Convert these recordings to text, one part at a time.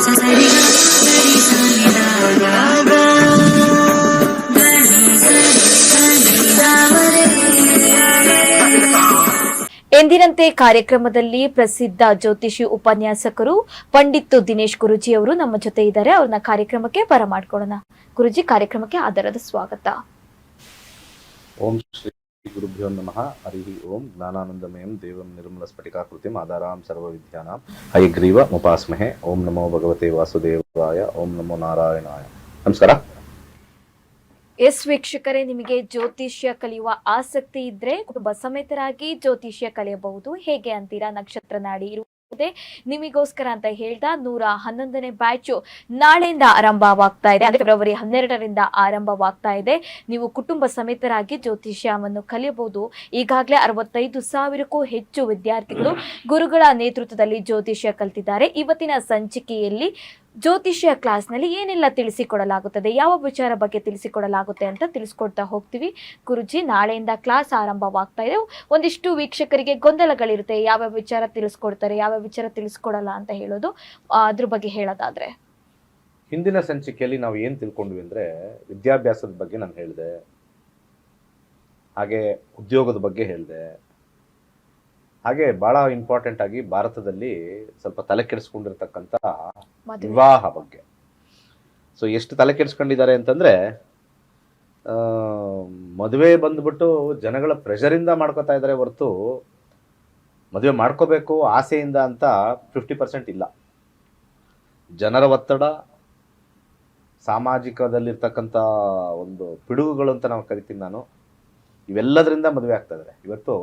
ಎಂದಿನಂತೆ ಕಾರ್ಯಕ್ರಮದಲ್ಲಿ ಪ್ರಸಿದ್ಧ ಜ್ಯೋತಿಷಿ ಉಪನ್ಯಾಸಕರು ಪಂಡಿತ್ ದಿನೇಶ್ ಗುರುಜಿ ಅವರು ನಮ್ಮ ಜೊತೆ ಇದ್ದಾರೆ. ಅವ್ರನ್ನ ಕಾರ್ಯಕ್ರಮಕ್ಕೆ ಬರಮಾಡ್ಕೊಳ್ಳೋಣ. ಗುರುಜಿ, ಕಾರ್ಯಕ್ರಮಕ್ಕೆ ಆದರದ ಸ್ವಾಗತ. ಓಂ ಶ್ರೀ ಗುರುಭ್ಯೋ ನಮಃ. ಹರಿ ಓಂ. ಜ್ಞಾನಾನಂದಮಯಂ ದೇವಂ ನಿರ್ಮಲ ಸ್ಫಟಿಕಾಕೃತಿಂ ಆಧಾರಾಂ ಸರ್ವವಿದ್ಯಾನಾಂ ಹಯಗ್ರೀವ ಮುಪಾಸ್ಮಹೆ. ಓಂ ನಮೋ ಭಗವತೆ ವಾಸುದೇವಾಯ. ಓಂ ನಮೋ ನಾರಾಯಣಾಯ. ನಮಸ್ಕಾರ. ಎಸ್ ವೀಕ್ಷಕರೇ, ನಿಮಗೆ ಜ್ಯೋತಿಷ್ಯ ಕಲಿಯುವ ಆಸಕ್ತಿ ಇದ್ರೆ ಕುಟುಂಬ ಸಮೇತರಾಗಿ ಜ್ಯೋತಿಷ್ಯ ಕಲಿಯಬಹುದು. ಹೇಗೆ ಅಂತೀರಾ? ನಕ್ಷತ್ರ ನಾಡಿ ಇರುವುದೇ ನಿಮಗೋಸ್ಕರ ಅಂತ ಹೇಳ್ದ 111ನೇ ಬ್ಯಾಚು ನಾಳೆಯಿಂದ ಆರಂಭವಾಗ್ತಾ ಇದೆ. ಅಂದ್ರೆ ಫೆಬ್ರವರಿ 12ರಿಂದ ಆರಂಭವಾಗ್ತಾ ಇದೆ. ನೀವು ಕುಟುಂಬ ಸಮೇತರಾಗಿ ಜ್ಯೋತಿಷ್ಯವನ್ನು ಕಲಿಯಬಹುದು. ಈಗಾಗಲೇ 65,000ಕ್ಕೂ ಹೆಚ್ಚು ವಿದ್ಯಾರ್ಥಿಗಳು ಗುರುಗಳ ನೇತೃತ್ವದಲ್ಲಿ ಜ್ಯೋತಿಷ್ಯ ಕಲಿತಿದ್ದಾರೆ. ಇವತ್ತಿನ ಸಂಚಿಕೆಯಲ್ಲಿ ಜ್ಯೋತಿಷ್ಯ ಕ್ಲಾಸ್ನಲ್ಲಿ ಏನೆಲ್ಲ ತಿಳಿಸಿಕೊಡಲಾಗುತ್ತದೆ, ಯಾವ ವಿಚಾರ ಬಗ್ಗೆ ತಿಳಿಸಿಕೊಡಲಾಗುತ್ತೆ ಅಂತ ತಿಳಿಸ್ಕೊಡ್ತಾ ಹೋಗ್ತೀವಿ. ಗುರುಜಿ, ನಾಳೆಯಿಂದ ಕ್ಲಾಸ್ ಆರಂಭವಾಗ್ತಾ ಇದೆ. ಒಂದಿಷ್ಟು ವೀಕ್ಷಕರಿಗೆ ಗೊಂದಲಗಳಿರುತ್ತೆ, ಯಾವ ವಿಚಾರ ತಿಳಿಸ್ಕೊಡ್ತಾರೆ, ಯಾವ ವಿಚಾರ ತಿಳಿಸ್ಕೊಡಲ್ಲ ಅಂತ ಹೇಳೋದು. ಅದ್ರ ಬಗ್ಗೆ ಹೇಳೋದಾದ್ರೆ, ಹಿಂದಿನ ಸಂಚಿಕೆಯಲ್ಲಿ ನಾವು ಏನು ತಿಳ್ಕೊಂಡ್ವಿ ಅಂದರೆ, ವಿದ್ಯಾಭ್ಯಾಸದ ಬಗ್ಗೆ ನಾನು ಹೇಳಿದೆ, ಹಾಗೆ ಉದ್ಯೋಗದ ಬಗ್ಗೆ ಹೇಳಿದೆ, ಹಾಗೆ ಬಹಳ ಇಂಪಾರ್ಟೆಂಟ್ ಆಗಿ ಭಾರತದಲ್ಲಿ ಸ್ವಲ್ಪ ತಲೆ ಕೆಡಿಸ್ಕೊಂಡಿರ್ತಕ್ಕಂಥ ವಿವಾಹ ಬಗ್ಗೆ. ಸೊ ಎಷ್ಟು ತಲೆ ಕೆಡಿಸ್ಕೊಂಡಿದ್ದಾರೆ ಅಂತಂದ್ರೆ, ಮದುವೆ ಬಂದ್ಬಿಟ್ಟು ಜನಗಳ ಪ್ರೆಷರಿಂದ ಮಾಡ್ಕೋತಾ ಇದ್ದಾರೆ ಹೊರತು ಮದುವೆ ಮಾಡ್ಕೋಬೇಕು ಆಸೆಯಿಂದ ಅಂತ 50% ಇಲ್ಲ. ಜನರ ಒತ್ತಡ, ಸಾಮಾಜಿಕದಲ್ಲಿರ್ತಕ್ಕಂಥ ಒಂದು ಪಿಡುಗುಗಳು ಅಂತ ನಾವು ಕರಿತೀನಿ ನಾನು, ಇವೆಲ್ಲದರಿಂದ ಮದುವೆ ಆಗ್ತಾ ಇದ್ದಾರೆ. ಇವತ್ತು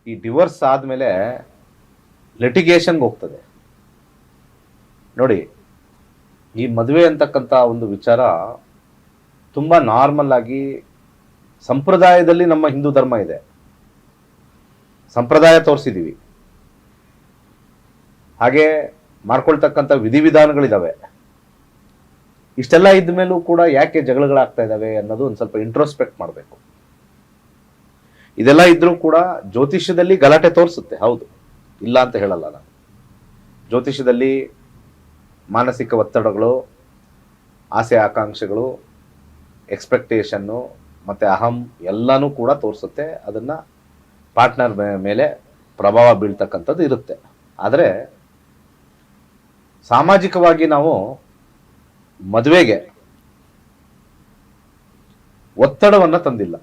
ಈ ಡಿವೋರ್ಸ್ ಆದಮೇಲೆ ಲಿಟಿಗೇಷನ್ಗೆ ಹೋಗ್ತದೆ ನೋಡಿ. ಈ ಮದುವೆ ಅಂತಕ್ಕಂಥ ಒಂದು ವಿಚಾರ ತುಂಬ ನಾರ್ಮಲ್ ಆಗಿ ಸಂಪ್ರದಾಯದಲ್ಲಿ ನಮ್ಮ ಹಿಂದೂ ಧರ್ಮ ಇದೆ, ಸಂಪ್ರದಾಯ ತೋರಿಸಿದ್ದೀವಿ, ಹಾಗೆ ಮಾಡ್ಕೊಳ್ತಕ್ಕಂಥ ವಿಧಿವಿಧಾನಗಳಿದ್ದಾವೆ. ಇಷ್ಟೆಲ್ಲ ಇದ್ದ ಮೇಲೂ ಕೂಡ ಯಾಕೆ ಜಗಳಗಳಾಗ್ತಾ ಇದ್ದಾವೆ ಅನ್ನೋದು ಒಂದು ಸ್ವಲ್ಪ ಇಂಟ್ರೋಸ್ಪೆಕ್ಟ್ ಮಾಡಬೇಕು. ಇದೆಲ್ಲ ಇದ್ರೂ ಕೂಡ ಜ್ಯೋತಿಷ್ಯದಲ್ಲಿ ಗಲಾಟೆ ತೋರಿಸುತ್ತೆ, ಹೌದು, ಇಲ್ಲ ಅಂತ ಹೇಳಲ್ಲ ನಾನು. ಜ್ಯೋತಿಷ್ಯದಲ್ಲಿ ಮಾನಸಿಕ ಒತ್ತಡಗಳು, ಆಸೆ ಆಕಾಂಕ್ಷೆಗಳು, ಎಕ್ಸ್ಪೆಕ್ಟೇಷನ್ನು ಮತ್ತು ಅಹಂ ಎಲ್ಲನೂ ಕೂಡ ತೋರಿಸುತ್ತೆ. ಅದನ್ನು ಪಾರ್ಟ್ನರ್ ಮೇಲೆ ಪ್ರಭಾವ ಬೀಳ್ತಕ್ಕಂಥದ್ದು ಇರುತ್ತೆ. ಆದರೆ ಸಾಮಾಜಿಕವಾಗಿ ನಾವು ಮದುವೆಗೆ ಒತ್ತಡವನ್ನು ತಂದಿಲ್ಲ.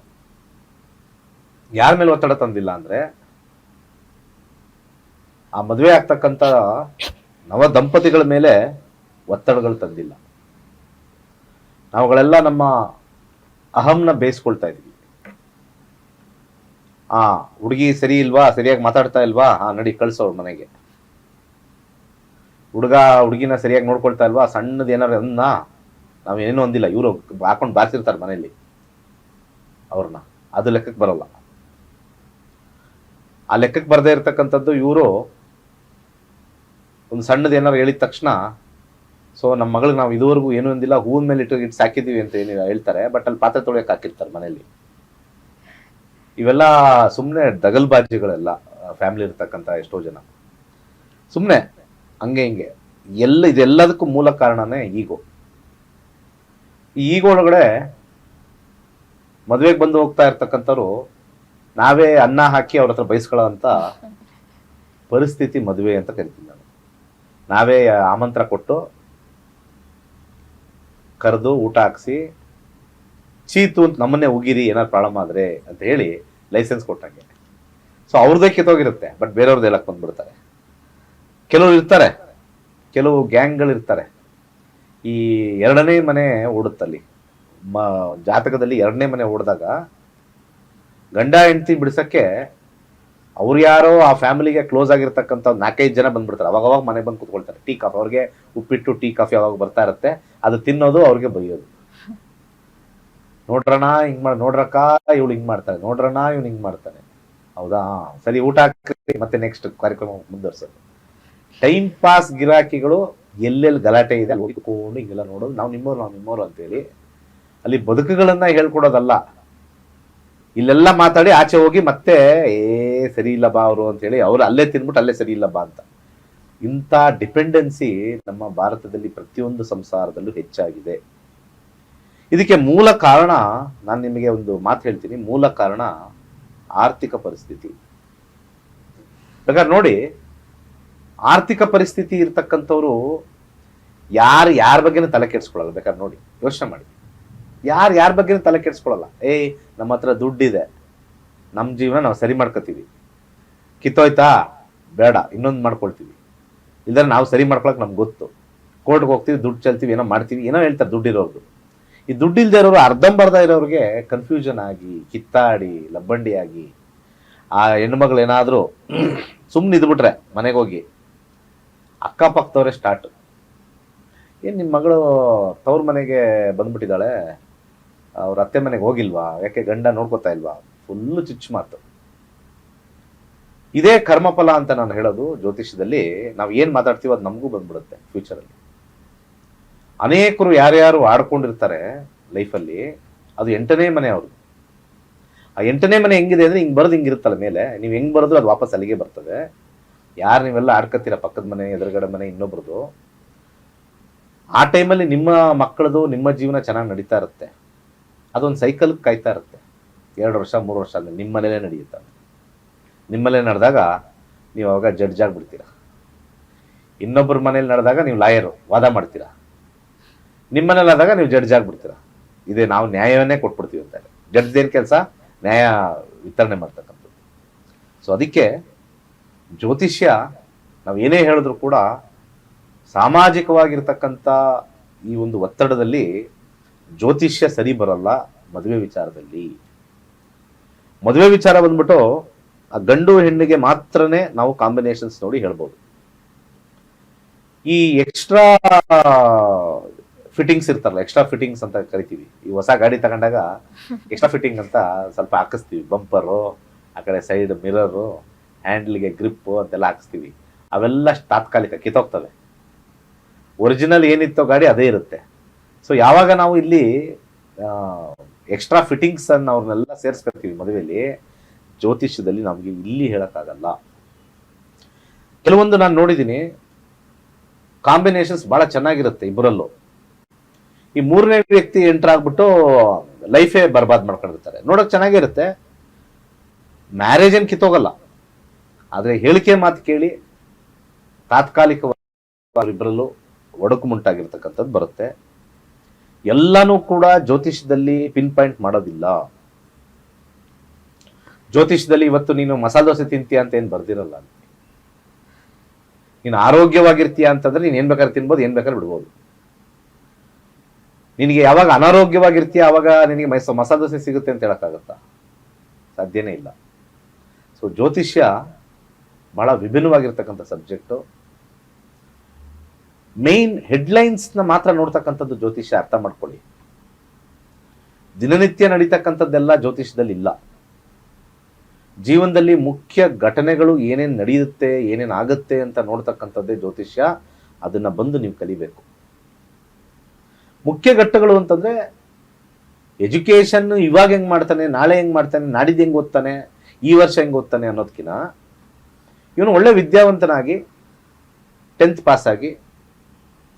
ಯಾರ ಮೇಲೆ ಒತ್ತಡ ತಂದಿಲ್ಲ ಅಂದರೆ, ಆ ಮದುವೆ ಆಗ್ತಕ್ಕಂಥ ನವ ದಂಪತಿಗಳ ಮೇಲೆ ಒತ್ತಡಗಳು ತಂದಿಲ್ಲ. ನಾವುಗಳೆಲ್ಲ ನಮ್ಮ ಅಹಂನ ಬೇಯಿಸ್ಕೊಳ್ತಾ ಇದ್ವಿ. ಹುಡುಗಿ ಸರಿ ಇಲ್ವಾ, ಸರಿಯಾಗಿ ಮಾತಾಡ್ತಾ ಇಲ್ವಾ, ನಡಿ ಕಳ್ಸೋರು ಮನೆಗೆ. ಹುಡುಗಿನ ಸರಿಯಾಗಿ ನೋಡ್ಕೊಳ್ತಾ ಇಲ್ವಾ, ಸಣ್ಣದು ಏನಾರು ಅನ್ನ ನಾವೇನೂ ಅಂದಿಲ್ಲ, ಇವರು ಹಾಕೊಂಡು ಬಾರಿಸಿರ್ತಾರೆ ಮನೆಯಲ್ಲಿ ಅವ್ರನ್ನ, ಅದು ಲೆಕ್ಕಕ್ಕೆ ಬರೋಲ್ಲ. ಆ ಲೆಕ್ಕಕ್ಕೆ ಬರದೇ ಇರ್ತಕ್ಕಂಥದ್ದು ಇವರು ಒಂದು ಸಣ್ಣದು ಏನಾರು ಹೇಳಿದ ತಕ್ಷಣ, ಸೊ ನಮ್ಮ ಮಗಳಿಗೆ ನಾವು ಇದುವರೆಗೂ ಏನೂ ಅಂದಿಲ್ಲ, ಹೂವಿನ ಮೇಲೆ ಇಟ್ಟು ಸಾಕಿದ್ದೀವಿ ಅಂತ ಏನು ಹೇಳ್ತಾರೆ, ಬಟ್ ಅಲ್ಲಿ ಪಾತ್ರೆ ತೊಳೆಯಕ್ಕೆ ಹಾಕಿರ್ತಾರೆ ಮನೆಯಲ್ಲಿ. ಇವೆಲ್ಲ ಸುಮ್ಮನೆ ದಗಲ್ಬಾಜಿಗಳೆಲ್ಲ. ಫ್ಯಾಮಿಲಿ ಇರ್ತಕ್ಕಂಥ ಎಷ್ಟೋ ಜನ ಸುಮ್ಮನೆ ಹಂಗೆ ಹಿಂಗೆ ಇದೆಲ್ಲದಕ್ಕೂ ಮೂಲ ಕಾರಣನೇ ಈಗೋ. ಈ ಈಗೋ ಒಳಗಡೆ ಮದುವೆಗೆ ಬಂದು ಹೋಗ್ತಾ ಇರ್ತಕ್ಕಂಥವ್ರು ನಾವೇ ಅನ್ನ ಹಾಕಿ ಅವ್ರ ಹತ್ರ ಬಯಸ್ಕೊಳ್ಳೋ ಅಂತ ಪರಿಸ್ಥಿತಿ ಮದುವೆ ಅಂತ ಕರಿತೀನಿ ನಾನು. ನಾವೇ ಆಮಂತ್ರ ಕೊಟ್ಟು ಕರೆದು ಊಟ ಹಾಕ್ಸಿ ಚೀತು ಅಂತ ನಮ್ಮನ್ನೇ ಉಗಿರಿ ಏನಾದ್ರು ಪ್ರಾಬ್ಲಮ್ ಆದರೆ ಅಂತ ಹೇಳಿ ಲೈಸೆನ್ಸ್ ಕೊಟ್ಟಂಗೆ. ಸೊ ಅವ್ರದ್ದೇ ಕಿತ್ತೋಗಿರುತ್ತೆ, ಬಟ್ ಬೇರೆಯವ್ರದ್ದು ಹೇಳಕ್ಕೆ ಬಂದ್ಬಿಡ್ತಾರೆ. ಕೆಲವರು ಇರ್ತಾರೆ, ಕೆಲವು ಗ್ಯಾಂಗ್ಗಳಿರ್ತಾರೆ. ಈ ಎರಡನೇ ಮನೆ ಓಡುತ್ತಲ್ಲಿ ಜಾತಕದಲ್ಲಿ ಎರಡನೇ ಮನೆ ಓಡಿದಾಗ ಗಂಡ ಹೆಂಡತಿ ಬಿಡ್ಸಕ್ಕೆ ಅವ್ರು ಯಾರೋ ಆ ಫ್ಯಾಮಿಲಿಗೆ ಕ್ಲೋಸ್ ಆಗಿರ್ತಕ್ಕಂಥ 4-5 ಜನ ಬಂದ್ಬಿಡ್ತಾರೆ. ಅವಾಗ ಮನೆ ಬಂದು ಕೂತ್ಕೊಳ್ತಾರೆ. ಟೀ ಕಾಫಿ, ಅವ್ರಿಗೆ ಉಪ್ಪಿಟ್ಟು ಟೀ ಕಾಫಿ ಅವಾಗ ಬರ್ತಾ ಇರುತ್ತೆ, ಅದು ತಿನ್ನೋದು, ಅವ್ರಿಗೆ ಬೈಯೋದು. ನೋಡ್ರಣ ಹಿಂಗ್ ನೋಡ್ರಕ್ಕ ಇವಳು ಹಿಂಗ್ ಮಾಡ್ತಾನೆ, ನೋಡ್ರಣ ಇವ್ನು ಹಿಂಗ್ ಮಾಡ್ತಾನೆ, ಹೌದಾ ಸರಿ ಊಟ ಹಾಕಿ ಮತ್ತೆ ನೆಕ್ಸ್ಟ್ ಕಾರ್ಯಕ್ರಮ ಮುಂದುವರ್ಸೋದು. ಟೈಮ್ ಪಾಸ್ ಗಿರಾಕಿಗಳು ಎಲ್ಲೆಲ್ಲಿ ಗಲಾಟೆ ಇದೆ ಅಲ್ಲಿ ಹೋಗಿಕೊಂಡು ಹಿಂಗೆಲ್ಲ ನೋಡೋದು, ನಾವು ನಿಮ್ಮವ್ರು ಅಂತೇಳಿ ಅಲ್ಲಿ ಬದುಕುಗಳನ್ನ ಹೇಳ್ಕೊಡೋದಲ್ಲ. ಇಲ್ಲೆಲ್ಲ ಮಾತಾಡಿ ಆಚೆ ಹೋಗಿ ಮತ್ತೆ ಸರಿ ಇಲ್ಲ ಬಾ ಅವರು ಅಂತೇಳಿ ಅವ್ರು ಅಲ್ಲೇ ತಿನ್ಬಿಟ್ಟು ಅಲ್ಲೇ ಸರಿ ಇಲ್ಲ ಬಾ ಅಂತ. ಇಂಥ ಡಿಪೆಂಡೆನ್ಸಿ ನಮ್ಮ ಭಾರತದಲ್ಲಿ ಪ್ರತಿಯೊಂದು ಸಂಸಾರದಲ್ಲೂ ಹೆಚ್ಚಾಗಿದೆ. ಇದಕ್ಕೆ ಮೂಲ ಕಾರಣ, ನಾನು ನಿಮಗೆ ಒಂದು ಮಾತು ಹೇಳ್ತೀನಿ, ಮೂಲ ಕಾರಣ ಆರ್ಥಿಕ ಪರಿಸ್ಥಿತಿ. ಬೇಕಾದ್ರೆ ನೋಡಿ, ಆರ್ಥಿಕ ಪರಿಸ್ಥಿತಿ ಇರ್ತಕ್ಕಂಥವ್ರು ಯಾರ ಬಗ್ಗೆನೂ ತಲೆ ಕೆಡಿಸ್ಕೊಳ್ಳಲ್ಲ. ಬೇಕಾದ್ರೆ ನೋಡಿ, ಯೋಚನೆ ಮಾಡಿ, ಯಾರ ಬಗ್ಗೆನೂ ತಲೆ ಕೆಡಿಸ್ಕೊಳ್ಳಲ್ಲ. ನಮ್ಮ ಹತ್ರ ದುಡ್ಡಿದೆ, ನಮ್ಮ ಜೀವನ ನಾವು ಸರಿ ಮಾಡ್ಕೋತೀವಿ, ಕಿತ್ತೋಯ್ತಾ ಬೇಡ ಇನ್ನೊಂದು ಮಾಡ್ಕೊಳ್ತೀವಿ, ಇಲ್ದ್ರೆ ನಾವು ಸರಿ ಮಾಡ್ಕೊಳಕ್ ನಮ್ಗೆ ಗೊತ್ತು, ಕೋರ್ಟ್ಗೆ ಹೋಗ್ತೀವಿ, ದುಡ್ಡು ಚೆಲ್ತೀವಿ, ಏನೋ ಮಾಡ್ತೀವಿ, ಏನೋ ಹೇಳ್ತಾರೆ ದುಡ್ಡಿರೋರು. ಈ ದುಡ್ಡಿಲ್ದೇ ಇರೋರು ಅರ್ಧಂಬರ್ಧ ಇರೋರಿಗೆ ಕನ್ಫ್ಯೂಷನ್ ಆಗಿ, ಕಿತ್ತಾಡಿ, ಲಬ್ಬಂಡಿ ಆಗಿ, ಆ ಹೆಣ್ಮಗಳು ಏನಾದರೂ ಸುಮ್ಮನೆ ಇದ್ಬಿಟ್ರೆ ಮನೆಗೆ ಹೋಗಿ ಅಕ್ಕಪಕ್ಕದವರೇ ಸ್ಟಾರ್ಟ್. ಏನು ನಿಮ್ಮ ಮಗಳು ತವ್ರ ಮನೆಗೆ ಬಂದ್ಬಿಟ್ಟಿದ್ದಾಳೆ, ಅವ್ರ ಅತ್ತೆ ಮನೆಗೆ ಹೋಗಿಲ್ವಾ, ಯಾಕೆ ಗಂಡ ನೋಡ್ಕೋತಾ ಇಲ್ವಾ, ಫುಲ್ಲು ಚುಚ್ಚು ಮಾತು. ಇದೇ ಕರ್ಮಫಲ ಅಂತ ನಾನು ಹೇಳೋದು. ಜ್ಯೋತಿಷ್ಯದಲ್ಲಿ ನಾವು ಏನು ಮಾತಾಡ್ತೀವೋ ಅದು ನಮಗೂ ಬಂದ್ಬಿಡುತ್ತೆ ಫ್ಯೂಚರಲ್ಲಿ. ಅನೇಕರು ಯಾರ್ಯಾರು ಆಡ್ಕೊಂಡಿರ್ತಾರೆ ಲೈಫಲ್ಲಿ, ಅದು 8ನೇ ಮನೆ ಅವ್ರದ್ದು. ಆ 8ನೇ ಮನೆ ಹೆಂಗಿದೆ ಅಂದರೆ ಹಿಂಗೆ ಬರೋದು ಹಿಂಗಿರುತ್ತಲ್ಲ ಮೇಲೆ, ನೀವು ಹೆಂಗೆ ಬರೋದು ಅದು ವಾಪಸ್ ಅಲ್ಲಿಗೆ ಬರ್ತದೆ. ಯಾರು ನೀವೆಲ್ಲ ಆಡ್ಕೊತೀರ ಪಕ್ಕದ ಮನೆ, ಎದುರುಗಡೆ ಮನೆ, ಇನ್ನೊಬ್ರದ್ದು, ಆ ಟೈಮಲ್ಲಿ ನಿಮ್ಮ ಮಕ್ಕಳದು, ನಿಮ್ಮ ಜೀವನ ಚೆನ್ನಾಗಿ ನಡೀತಾ ಇರುತ್ತೆ. ಅದೊಂದು ಸೈಕಲ್ ಕಾಯ್ತಾ ಇರುತ್ತೆ. 2 ವರ್ಷ 3 ವರ್ಷ ಅಂದರೆ ನಿಮ್ಮ ಮನೇಲೇ ನಡೆಯುತ್ತೆ. ನಿಮ್ಮಲ್ಲೇ ನಡೆದಾಗ ನೀವು ಅವಾಗ ಜಡ್ಜ್ ಆಗಿಬಿಡ್ತೀರ. ಇನ್ನೊಬ್ಬರ ಮನೇಲಿ ನಡೆದಾಗ ನೀವು ಲಾಯರು, ವಾದ ಮಾಡ್ತೀರಾ. ನಿಮ್ಮ ಮನೇಲಿ ಆದಾಗ ನೀವು ಜಡ್ಜ್ ಆಗಿಬಿಡ್ತೀರ. ಇದೇ ನಾವು ನ್ಯಾಯವನ್ನೇ ಕೊಟ್ಬಿಡ್ತೀವಿ ಅಂತಾರೆ. ಜಡ್ಜ್ ಏನು ಕೆಲಸ? ನ್ಯಾಯ ವಿತರಣೆ ಮಾಡ್ತಕ್ಕಂಥದ್ದು. ಸೊ ಅದಕ್ಕೆ ಜ್ಯೋತಿಷ್ಯ ನಾವು ಏನೇ ಹೇಳಿದ್ರು ಕೂಡ ಸಾಮಾಜಿಕವಾಗಿರ್ತಕ್ಕಂಥ ಈ ಒಂದು ಒತ್ತಡದಲ್ಲಿ ಜ್ಯೋತಿಷ್ಯ ಸರಿ ಬರಲ್ಲ. ಮದುವೆ ವಿಚಾರದಲ್ಲಿ, ಮದುವೆ ವಿಚಾರ ಬಂದ್ಬಿಟ್ಟು ಆ ಗಂಡು ಹೆಣ್ಣಿಗೆ ಮಾತ್ರನೇ ನಾವು ಕಾಂಬಿನೇಷನ್ಸ್ ನೋಡಿ ಹೇಳ್ಬೋದು. ಈ ಎಕ್ಸ್ಟ್ರಾ ಫಿಟ್ಟಿಂಗ್ಸ್ ಇರ್ತಾರಲ್ಲ, ಎಕ್ಸ್ಟ್ರಾ ಫಿಟ್ಟಿಂಗ್ಸ್ ಅಂತ ಕರಿತೀವಿ. ಈ ಹೊಸ ಗಾಡಿ ತಗೊಂಡಾಗ ಎಕ್ಸ್ಟ್ರಾ ಫಿಟ್ಟಿಂಗ್ ಅಂತ ಸ್ವಲ್ಪ ಹಾಕಿಸ್ತೀವಿ. ಬಂಪರು, ಆ ಕಡೆ ಸೈಡ್ ಮಿರರು, ಹ್ಯಾಂಡ್ಲಿಗೆ ಗ್ರಿಪ್ಪು ಅಂತೆಲ್ಲ ಹಾಕಿಸ್ತೀವಿ. ಅವೆಲ್ಲ ತಾತ್ಕಾಲಿಕ, ಕಿತ್ತೋಗ್ತವೆ. ಒರಿಜಿನಲ್ ಏನಿತ್ತೋ ಗಾಡಿ ಅದೇ ಇರುತ್ತೆ. ಸೊ ಯಾವಾಗ ನಾವು ಇಲ್ಲಿ ಎಕ್ಸ್ಟ್ರಾ ಫಿಟ್ಟಿಂಗ್ಸ್ ಅನ್ನು ಅವ್ರನ್ನೆಲ್ಲ ಸೇರಿಸ್ಕೊಳ್ತೀವಿ ಮದುವೆಯಲ್ಲಿ, ಜ್ಯೋತಿಷ್ಯದಲ್ಲಿ ನಮಗೆ ಇಲ್ಲಿ ಹೇಳಕ್ಕಾಗಲ್ಲ. ಕೆಲವೊಂದು ನಾನು ನೋಡಿದ್ದೀನಿ, ಕಾಂಬಿನೇಷನ್ಸ್ ಬಹಳ ಚೆನ್ನಾಗಿರುತ್ತೆ ಇಬ್ಬರಲ್ಲೂ. ಈ 3ನೇ ವ್ಯಕ್ತಿ ಎಂಟರ್ ಆಗ್ಬಿಟ್ಟು ಲೈಫೇ ಬರ್ಬಾದ್ ಮಾಡ್ಕೊಂಡಿರ್ತಾರೆ. ನೋಡಕ್ ಚೆನ್ನಾಗಿರುತ್ತೆ, ಮ್ಯಾರೇಜ್ ಏನ್ ಕಿತ್ತೋಗಲ್ಲ. ಆದ್ರೆ ಹೇಳಿಕೆ ಮಾತು ಕೇಳಿ ತಾತ್ಕಾಲಿಕವಾಗಿ ಇಬ್ಬರಲ್ಲೂ ಒಡಕು ಮುಂಟಾಗಿರ್ತಕ್ಕಂಥದ್ದು ಬರುತ್ತೆ. ಎಲ್ಲನೂ ಕೂಡ ಜ್ಯೋತಿಷ್ಯದಲ್ಲಿ ಪಿನ್ ಪಾಯಿಂಟ್ ಮಾಡೋದಿಲ್ಲ. ಜ್ಯೋತಿಷ್ಯದಲ್ಲಿ ಇವತ್ತು ನೀನು ಮಸಾಲೆ ದೋಸೆ ತಿಂತೀಯ ಅಂತ ಏನ್ ಬರ್ದಿರಲ್ಲ. ನೀನು ಆರೋಗ್ಯವಾಗಿರ್ತೀಯ ಅಂತಂದ್ರೆ ನೀನ್ ಏನ್ ಬೇಕಾದ್ರೆ ತಿನ್ಬೋದು, ಏನ್ ಬೇಕಾದ್ರೆ ಬಿಡ್ಬೋದು. ನಿನಗೆ ಯಾವಾಗ ಅನಾರೋಗ್ಯವಾಗಿರ್ತೀಯ ಆವಾಗ ನಿನಗೆ ಮಸಾಲೆ ದೋಸೆ ಸಿಗುತ್ತೆ ಅಂತ ಹೇಳಕ್ಕಾಗತ್ತಾ? ಸಾಧ್ಯನೇ ಇಲ್ಲ. ಸೊ ಜ್ಯೋತಿಷ್ಯ ಬಹಳ ವಿಭಿನ್ನವಾಗಿರ್ತಕ್ಕಂಥ ಸಬ್ಜೆಕ್ಟು. ಮೇನ್ ಹೆಡ್ಲೈನ್ಸ್ನ ಮಾತ್ರ ನೋಡ್ತಕ್ಕಂಥದ್ದು ಜ್ಯೋತಿಷ್ಯ. ಅರ್ಥ ಮಾಡ್ಕೊಳ್ಳಿ, ದಿನನಿತ್ಯ ನಡೀತಕ್ಕಂಥದ್ದೆಲ್ಲ ಜ್ಯೋತಿಷ್ಯದಲ್ಲಿ ಇಲ್ಲ. ಜೀವನದಲ್ಲಿ ಮುಖ್ಯ ಘಟನೆಗಳು ಏನೇನು ನಡೆಯುತ್ತೆ, ಏನೇನು ಆಗುತ್ತೆ ಅಂತ ನೋಡ್ತಕ್ಕಂಥದ್ದೇ ಜ್ಯೋತಿಷ್ಯ. ಅದನ್ನ ಬಂದು ನೀವು ಕಲಿಬೇಕು. ಮುಖ್ಯ ಘಟ್ಟಗಳು ಅಂತಂದ್ರೆ ಎಜುಕೇಶನ್ ಇವಾಗ ಹೆಂಗ್ ಮಾಡ್ತಾನೆ, ನಾಳೆ ಹೆಂಗ್ ಮಾಡ್ತಾನೆ, ನಾಡಿದ್ದು ಹೆಂಗ್ ಓದ್ತಾನೆ, ಈ ವರ್ಷ ಹೆಂಗ್ ಓದ್ತಾನೆ ಅನ್ನೋದಕ್ಕಿಂತ ಇವನು ಒಳ್ಳೆ ವಿದ್ಯಾವಂತನಾಗಿ 10th ಪಾಸ್ ಆಗಿ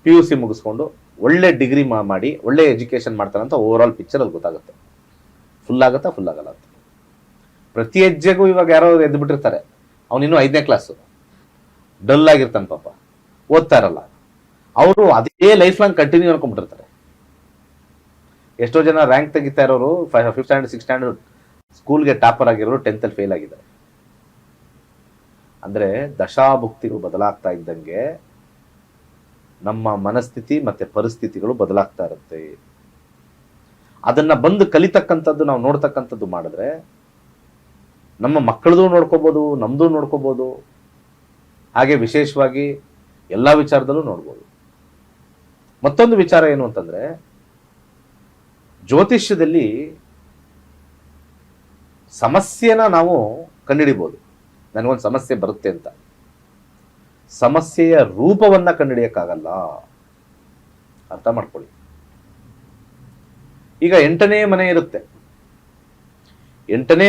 PUC ಮುಗಿಸ್ಕೊಂಡು ಒಳ್ಳೆ ಡಿಗ್ರಿ ಮಾಡಿ ಒಳ್ಳೆ ಎಜುಕೇಶನ್ ಮಾಡ್ತಾನಂತ ಓವರ್ ಆಲ್ ಪಿಕ್ಚರ್ ಅಲ್ಲಿ ಗೊತ್ತಾಗುತ್ತೆ. ಫುಲ್ ಆಗುತ್ತಾ, ಫುಲ್ ಆಗಲ್ಲ ಅಂತ. ಪ್ರತಿ ಹೆಜ್ಜೆಗೂ ಇವಾಗ ಯಾರೋ ಎದ್ದು ಬಿಟ್ಟಿರ್ತಾರೆ, ಅವನಿನ್ನೂ 5ನೇ ಕ್ಲಾಸು, ಡಲ್ ಆಗಿರ್ತಾನೆ ಪಾಪ, ಓದ್ತಾ ಇರಲ್ಲ. ಅವರು ಅದೇ ಲೈಫ್ ಲಾಂಗ್ ಕಂಟಿನ್ಯೂ ಅನ್ಕೊಂಡ್ಬಿಟ್ಟಿರ್ತಾರೆ. ಎಷ್ಟೋ ಜನ ರ್ಯಾಂಕ್ ತೆಗಿತಾ ಇರೋರು 5th ಸ್ಟ್ಯಾಂಡರ್ಡ್ 6th ಸ್ಟ್ಯಾಂಡರ್ಡ್ ಸ್ಕೂಲ್ಗೆ ಟಾಪರ್ ಆಗಿರೋರು 10th ಅಲ್ಲಿ ಫೇಲ್ ಆಗಿದ್ದಾರೆ. ಅಂದ್ರೆ ದಶಾಭುಕ್ತಿಗಳು ಬದಲಾಗ್ತಾ ಇದ್ದಂಗೆ ನಮ್ಮ ಮನಸ್ಥಿತಿ ಮತ್ತೆ ಪರಿಸ್ಥಿತಿಗಳು ಬದಲಾಗ್ತಾ ಇರುತ್ತೆ. ಅದನ್ನ ಬಂದು ಕಲಿತಕ್ಕಂಥದ್ದು, ನಾವು ನೋಡ್ತಕ್ಕಂಥದ್ದು ಮಾಡಿದ್ರೆ ನಮ್ಮ ಮಕ್ಕಳದು ನೋಡ್ಕೋಬಹುದು, ನಮ್ದು ನೋಡ್ಕೋಬಹುದು, ಹಾಗೆ ವಿಶೇಷವಾಗಿ ಎಲ್ಲ ವಿಚಾರದಲ್ಲೂ ನೋಡ್ಬೋದು. ಮತ್ತೊಂದು ವಿಚಾರ ಏನು ಅಂತಂದ್ರೆ, ಜ್ಯೋತಿಷ್ಯದಲ್ಲಿ ಸಮಸ್ಯೆನ ನಾವು ಕಂಡುಹಿಡಿಬಹುದು. ನನಗೊಂದು ಸಮಸ್ಯೆ ಬರುತ್ತೆ ಅಂತ, ಸಮಸ್ಯೆಯ ರೂಪವನ್ನ ಕಂಡುಹಿಡಿಯಕ್ಕಾಗಲ್ಲ. ಅರ್ಥ ಮಾಡ್ಕೊಳ್ಳಿ. ಈಗ 8ನೇ ಮನೆ ಇರುತ್ತೆ. 8ನೇ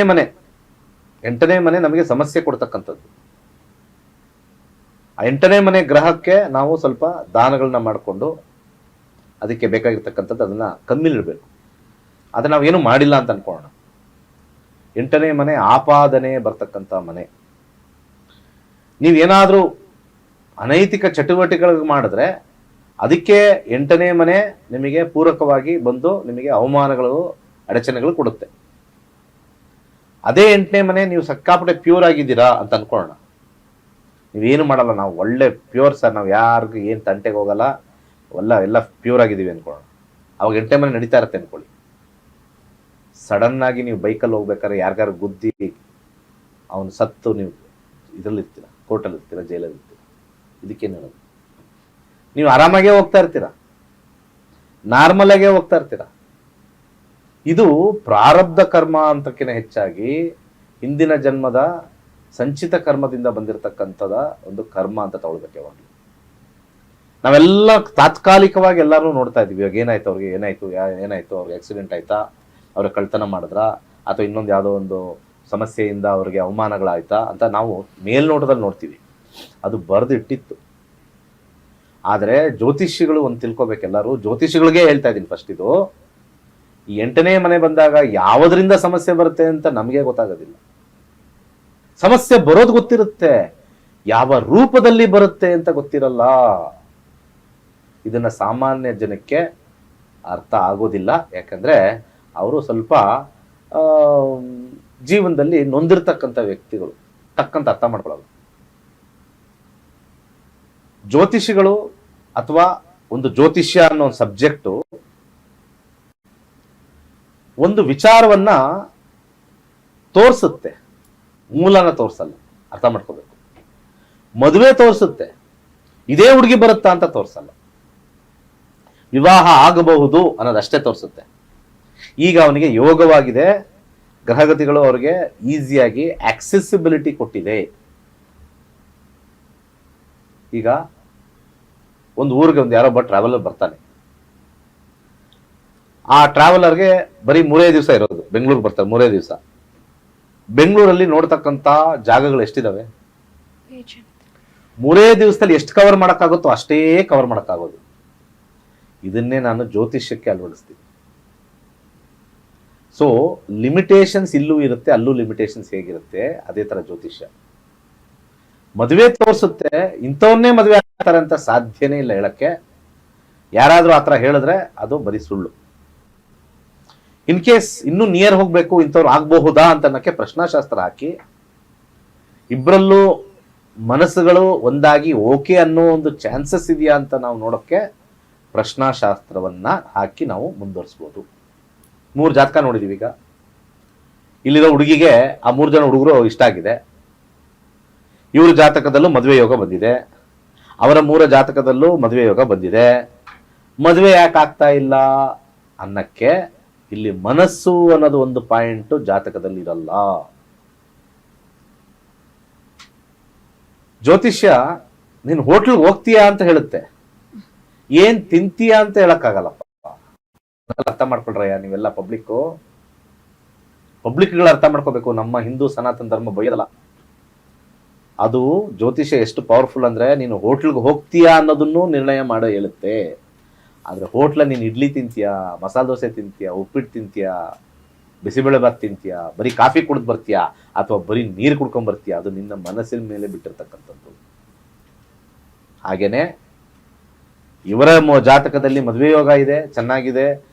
ಮನೆ ನಮಗೆ ಸಮಸ್ಯೆ ಕೊಡ್ತಕ್ಕಂಥದ್ದು. ಆ 8ನೇ ಮನೆ ಗ್ರಹಕ್ಕೆ ನಾವು ಸ್ವಲ್ಪ ದಾನಗಳನ್ನ ಮಾಡಿಕೊಂಡು ಅದಕ್ಕೆ ಬೇಕಾಗಿರ್ತಕ್ಕಂಥದ್ದು ಅದನ್ನ ಕಮ್ಮಿಲಿಡಬೇಕು. ಆದರೆ ನಾವೇನು ಮಾಡಿಲ್ಲ ಅಂತ ಅನ್ಕೊಳ್ಳೋಣ. 8ನೇ ಮನೆ ಆಪಾದನೆ ಬರ್ತಕ್ಕಂಥ ಮನೆ. ನೀವೇನಾದ್ರೂ ಅನೈತಿಕ ಚಟುವಟಿಕೆಗಳು ಮಾಡಿದ್ರೆ ಅದಕ್ಕೆ 8ನೇ ಮನೆ ನಿಮಗೆ ಪೂರಕವಾಗಿ ಬಂದು ನಿಮಗೆ ಅವಮಾನಗಳು, ಅಡಚಣೆಗಳು ಕೊಡುತ್ತೆ. ಅದೇ 8ನೇ ಮನೆ ನೀವು ಸಿಕ್ಕಾಪಟ್ಟೆ ಪ್ಯೂರ್ ಆಗಿದ್ದೀರಾ ಅಂತ ಅನ್ಕೊಳ್ಳೋಣ. ನೀವೇನು ಮಾಡಲ್ಲ, ನಾವು ಒಳ್ಳೆ ಪ್ಯೂರ್ ಸರ್, ನಾವು ಯಾರಿಗೂ ಏನು ತಂಟೆಗೆ ಹೋಗಲ್ಲ, ಎಲ್ಲ ಪ್ಯೂರ್ ಆಗಿದ್ದೀವಿ ಅನ್ಕೊಳ್ಳೋಣ. ಅವಾಗ 8ನೇ ಮನೆ ನಡೀತಾ ಇರುತ್ತೆ ಅನ್ಕೊಳ್ಳಿ. ಸಡನ್ ಆಗಿ ನೀವು ಬೈಕಲ್ಲಿ ಹೋಗ್ಬೇಕಾದ್ರೆ ಯಾರಿಗಾರು ಗುದ್ದಿ ಅವನು ಸತ್ತು ನೀವು ಇದರಲ್ಲಿರ್ತೀರ, ಕೋರ್ಟಲ್ಲಿ ಇರ್ತೀರ, ಜೈಲಲ್ಲಿ ಇರ್ತೀರ. ಇದಕ್ಕೇನು ಹೇಳೋದು? ನೀವು ಆರಾಮಾಗೇ ಹೋಗ್ತಾ ಇರ್ತೀರ, ನಾರ್ಮಲ್ ಆಗೇ ಹೋಗ್ತಾ ಇರ್ತೀರ. ಇದು ಪ್ರಾರಬ್ಧ ಕರ್ಮ ಅಂತಕ್ಕಿಂತ ಹೆಚ್ಚಾಗಿ ಹಿಂದಿನ ಜನ್ಮದ ಸಂಚಿತ ಕರ್ಮದಿಂದ ಬಂದಿರತಕ್ಕಂಥದ ಒಂದು ಕರ್ಮ ಅಂತ ತಗೊಳ್ಬೇಕು. ಯಾವಾಗಲೂ ನಾವೆಲ್ಲ ತಾತ್ಕಾಲಿಕವಾಗಿ ಎಲ್ಲರೂ ನೋಡ್ತಾ ಇದೀವಿ. ಇವಾಗ ಏನಾಯ್ತು ಅವ್ರಿಗೆ, ಏನಾಯ್ತು ಅವ್ರಿಗೆ ಆಕ್ಸಿಡೆಂಟ್ ಆಯ್ತಾ, ಅವ್ರಿಗೆ ಕಳ್ತನ ಮಾಡಿದ್ರ, ಅಥವಾ ಇನ್ನೊಂದು ಯಾವುದೋ ಒಂದು ಸಮಸ್ಯೆಯಿಂದ ಅವ್ರಿಗೆ ಅವಮಾನಗಳಾಯ್ತಾ ಅಂತ ನಾವು ಮೇಲ್ನೋಟದಲ್ಲಿ ನೋಡ್ತೀವಿ. ಅದು ಬರೆದಿಟ್ಟಿತ್ತು. ಆದರೆ ಜ್ಯೋತಿಷಿಗಳು ಒಂದು ತಿಳ್ಕೊಬೇಕು. ಎಲ್ಲರೂ ಜ್ಯೋತಿಷಿಗಳಿಗೆ ಹೇಳ್ತಾ ಇದ್ದೀನಿ ಫಸ್ಟ್. ಇದು ಈ 8ನೇ ಮನೆ ಬಂದಾಗ ಯಾವುದರಿಂದ ಸಮಸ್ಯೆ ಬರುತ್ತೆ ಅಂತ ನಮಗೆ ಗೊತ್ತಾಗೋದಿಲ್ಲ. ಸಮಸ್ಯೆ ಬರೋದು ಗೊತ್ತಿರುತ್ತೆ, ಯಾವ ರೂಪದಲ್ಲಿ ಬರುತ್ತೆ ಅಂತ ಗೊತ್ತಿರಲ್ಲ. ಇದನ್ನ ಸಾಮಾನ್ಯ ಜನಕ್ಕೆ ಅರ್ಥ ಆಗೋದಿಲ್ಲ. ಯಾಕಂದ್ರೆ ಅವರು ಸ್ವಲ್ಪ ಜೀವನದಲ್ಲಿ ನೊಂದಿರ್ತಕ್ಕಂಥ ವ್ಯಕ್ತಿಗಳು, ತಕ್ಕಂತ ಅರ್ಥ ಮಾಡ್ಕೊಳ್ಳಲ್ಲ. ಜ್ಯೋತಿಷಿಗಳು ಅಥವಾ ಒಂದು ಜ್ಯೋತಿಷ್ಯ ಅನ್ನೋ ಒಂದು ಸಬ್ಜೆಕ್ಟು ಒಂದು ವಿಚಾರವನ್ನ ತೋರಿಸುತ್ತೆ, ಮೂಲನ ತೋರಿಸಲ್ಲ. ಅರ್ಥ ಮಾಡ್ಕೋಬೇಕು. ಮದುವೆ ತೋರಿಸುತ್ತೆ, ಇದೇ ಹುಡುಗಿ ಬರುತ್ತಾ ಅಂತ ತೋರಿಸಲ್ಲ. ವಿವಾಹ ಆಗಬಹುದು ಅನ್ನೋದಷ್ಟೇ ತೋರಿಸುತ್ತೆ. ಈಗ ಅವನಿಗೆ ಯೋಗವಾಗಿದೆ, ಗ್ರಹಗತಿಗಳು ಅವರಿಗೆ ಈಸಿಯಾಗಿ ಆಕ್ಸೆಸಿಬಿಲಿಟಿ ಕೊಟ್ಟಿದೆ. ಈಗ ಒಂದು ಊರಿಗೆ ಒಂದು ಯಾರೊಬ್ಬ ಟ್ರಾವೆಲರ್ ಬರ್ತಾನೆ. ಆ ಟ್ರಾವೆಲರ್ಗೆ ಬರೀ 3 ದಿವಸ ಇರೋದು, ಬೆಂಗಳೂರಿಗೆ ಬರ್ತಾರೆ 3 ದಿವಸ. ಬೆಂಗಳೂರಲ್ಲಿ ನೋಡ್ತಕ್ಕಂಥ ಜಾಗಗಳು ಎಷ್ಟಿದಾವೆ? 3 ದಿವಸದಲ್ಲಿ ಎಷ್ಟು ಕವರ್ ಮಾಡೋಕ್ಕಾಗುತ್ತೋ ಅಷ್ಟೇ ಕವರ್ ಮಾಡೋಕ್ಕಾಗೋದು. ಇದನ್ನೇ ನಾನು ಜ್ಯೋತಿಷ್ಯಕ್ಕೆ ಅಳವಡಿಸ್ತೀನಿ. ಸೊ ಲಿಮಿಟೇಷನ್ಸ್ ಇಲ್ಲೂ ಇರುತ್ತೆ, ಅಲ್ಲೂ ಲಿಮಿಟೇಷನ್ಸ್ ಹೇಗಿರುತ್ತೆ ಅದೇ ತರ ಜ್ಯೋತಿಷ್ಯ. ಮದುವೆ ತೋರಿಸುತ್ತೆ, ಇಂಥವನ್ನೇ ಮದುವೆ ಆಗ್ತಾರೆ ಅಂತ ಸಾಧ್ಯನೇ ಇಲ್ಲ ಹೇಳಕ್ಕೆ. ಯಾರಾದ್ರೂ ಆತರ ಹೇಳಿದ್ರೆ ಅದು ಬರೀ ಸುಳ್ಳು. ಇನ್ ಕೇಸ್ ಇನ್ನೂ ನಿಯರ್ ಹೋಗ್ಬೇಕು, ಇಂಥವ್ರು ಆಗಬಹುದಾ ಅಂತ ಅನ್ನಕ್ಕೆ ಪ್ರಶ್ನಾಶಾಸ್ತ್ರ ಹಾಕಿ ಇಬ್ಬರಲ್ಲೂ ಮನಸ್ಸುಗಳು ಒಂದಾಗಿ ಓಕೆ ಅನ್ನೋ ಒಂದು ಚಾನ್ಸಸ್ ಇದೆಯಾ ಅಂತ ನಾವು ನೋಡೋಕ್ಕೆ ಪ್ರಶ್ನಾಶಾಸ್ತ್ರವನ್ನ ಹಾಕಿ ನಾವು ಮುಂದುವರಿಸ್ಬೋದು. 3 ಜಾತಕ ನೋಡಿದೀವಿ. ಈಗ ಇಲ್ಲಿರೋ ಹುಡುಗಿಗೆ ಆ 3 ಜನ ಹುಡುಗರು ಇಷ್ಟ ಆಗಿದೆ. ಇವ್ರ ಜಾತಕದಲ್ಲೂ ಮದುವೆ ಯೋಗ ಬಂದಿದೆ, ಅವರ 3 ಜಾತಕದಲ್ಲೂ ಮದುವೆ ಯೋಗ ಬಂದಿದೆ. ಮದುವೆ ಯಾಕೆ ಆಗ್ತಾ ಇಲ್ಲ ಅನ್ನಕ್ಕೆ ಇಲ್ಲಿ ಮನಸ್ಸು ಅನ್ನೋದು ಒಂದು ಪಾಯಿಂಟ್ ಜಾತಕದಲ್ಲಿ ಇರಲ್ಲ. ಜ್ಯೋತಿಷ್ಯ ನೀನು ಹೋಟ್ಲ್ಗೆ ಹೋಗ್ತೀಯಾ ಅಂತ ಹೇಳುತ್ತೆ, ಏನ್ ತಿಂತೀಯಾ ಅಂತ ಹೇಳಕ್ಕಾಗಲ್ಲಪ್ಪ. ಅರ್ಥ ಮಾಡ್ಕೊಳ್ರಯ್ಯ ನೀವೆಲ್ಲ ಪಬ್ಲಿಕ್ಗಳು ಅರ್ಥ ಮಾಡ್ಕೋಬೇಕು. ನಮ್ಮ ಹಿಂದೂ ಸನಾತನ ಧರ್ಮ ಬೈಯಲ್ಲ. ಅದು ಜ್ಯೋತಿಷ್ಯ ಎಷ್ಟು ಪವರ್ಫುಲ್ ಅಂದ್ರೆ ನೀನು ಹೋಟ್ಲ್ಗೆ ಹೋಗ್ತೀಯಾ ಅನ್ನೋದನ್ನು ನಿರ್ಣಯ ಮಾಡೋ ಹೇಳುತ್ತೆ. ಆದ್ರೆ ಹೋಟ್ಲ ನೀನು ಇಡ್ಲಿ ತಿಂತೀಯಾ, ಮಸಾಲೆ ದೋಸೆ ತಿಂತೀಯಾ, ಉಪ್ಪಿಟ್ಟು ತಿಂತೀಯಾ, ಬಿಸಿಬೇಳೆ ಭಾತ್ ತಿಂತೀಯಾ, ಬರೀ ಕಾಫಿ ಕುಡಿದು ಬರ್ತೀಯಾ ಅಥವಾ ಬರೀ ನೀರು ಕುಡ್ಕೊಂಡ್ ಬರ್ತೀಯಾ, ಅದು ನಿನ್ನ ಮನಸ್ಸಿನ ಮೇಲೆ ಬಿಟ್ಟಿರ್ತಕ್ಕಂಥದ್ದು. ಹಾಗೇನೆ ಇವರ ಜಾತಕದಲ್ಲಿ ಮದುವೆ ಯೋಗ ಇದೆ, ಚೆನ್ನಾಗಿದೆ.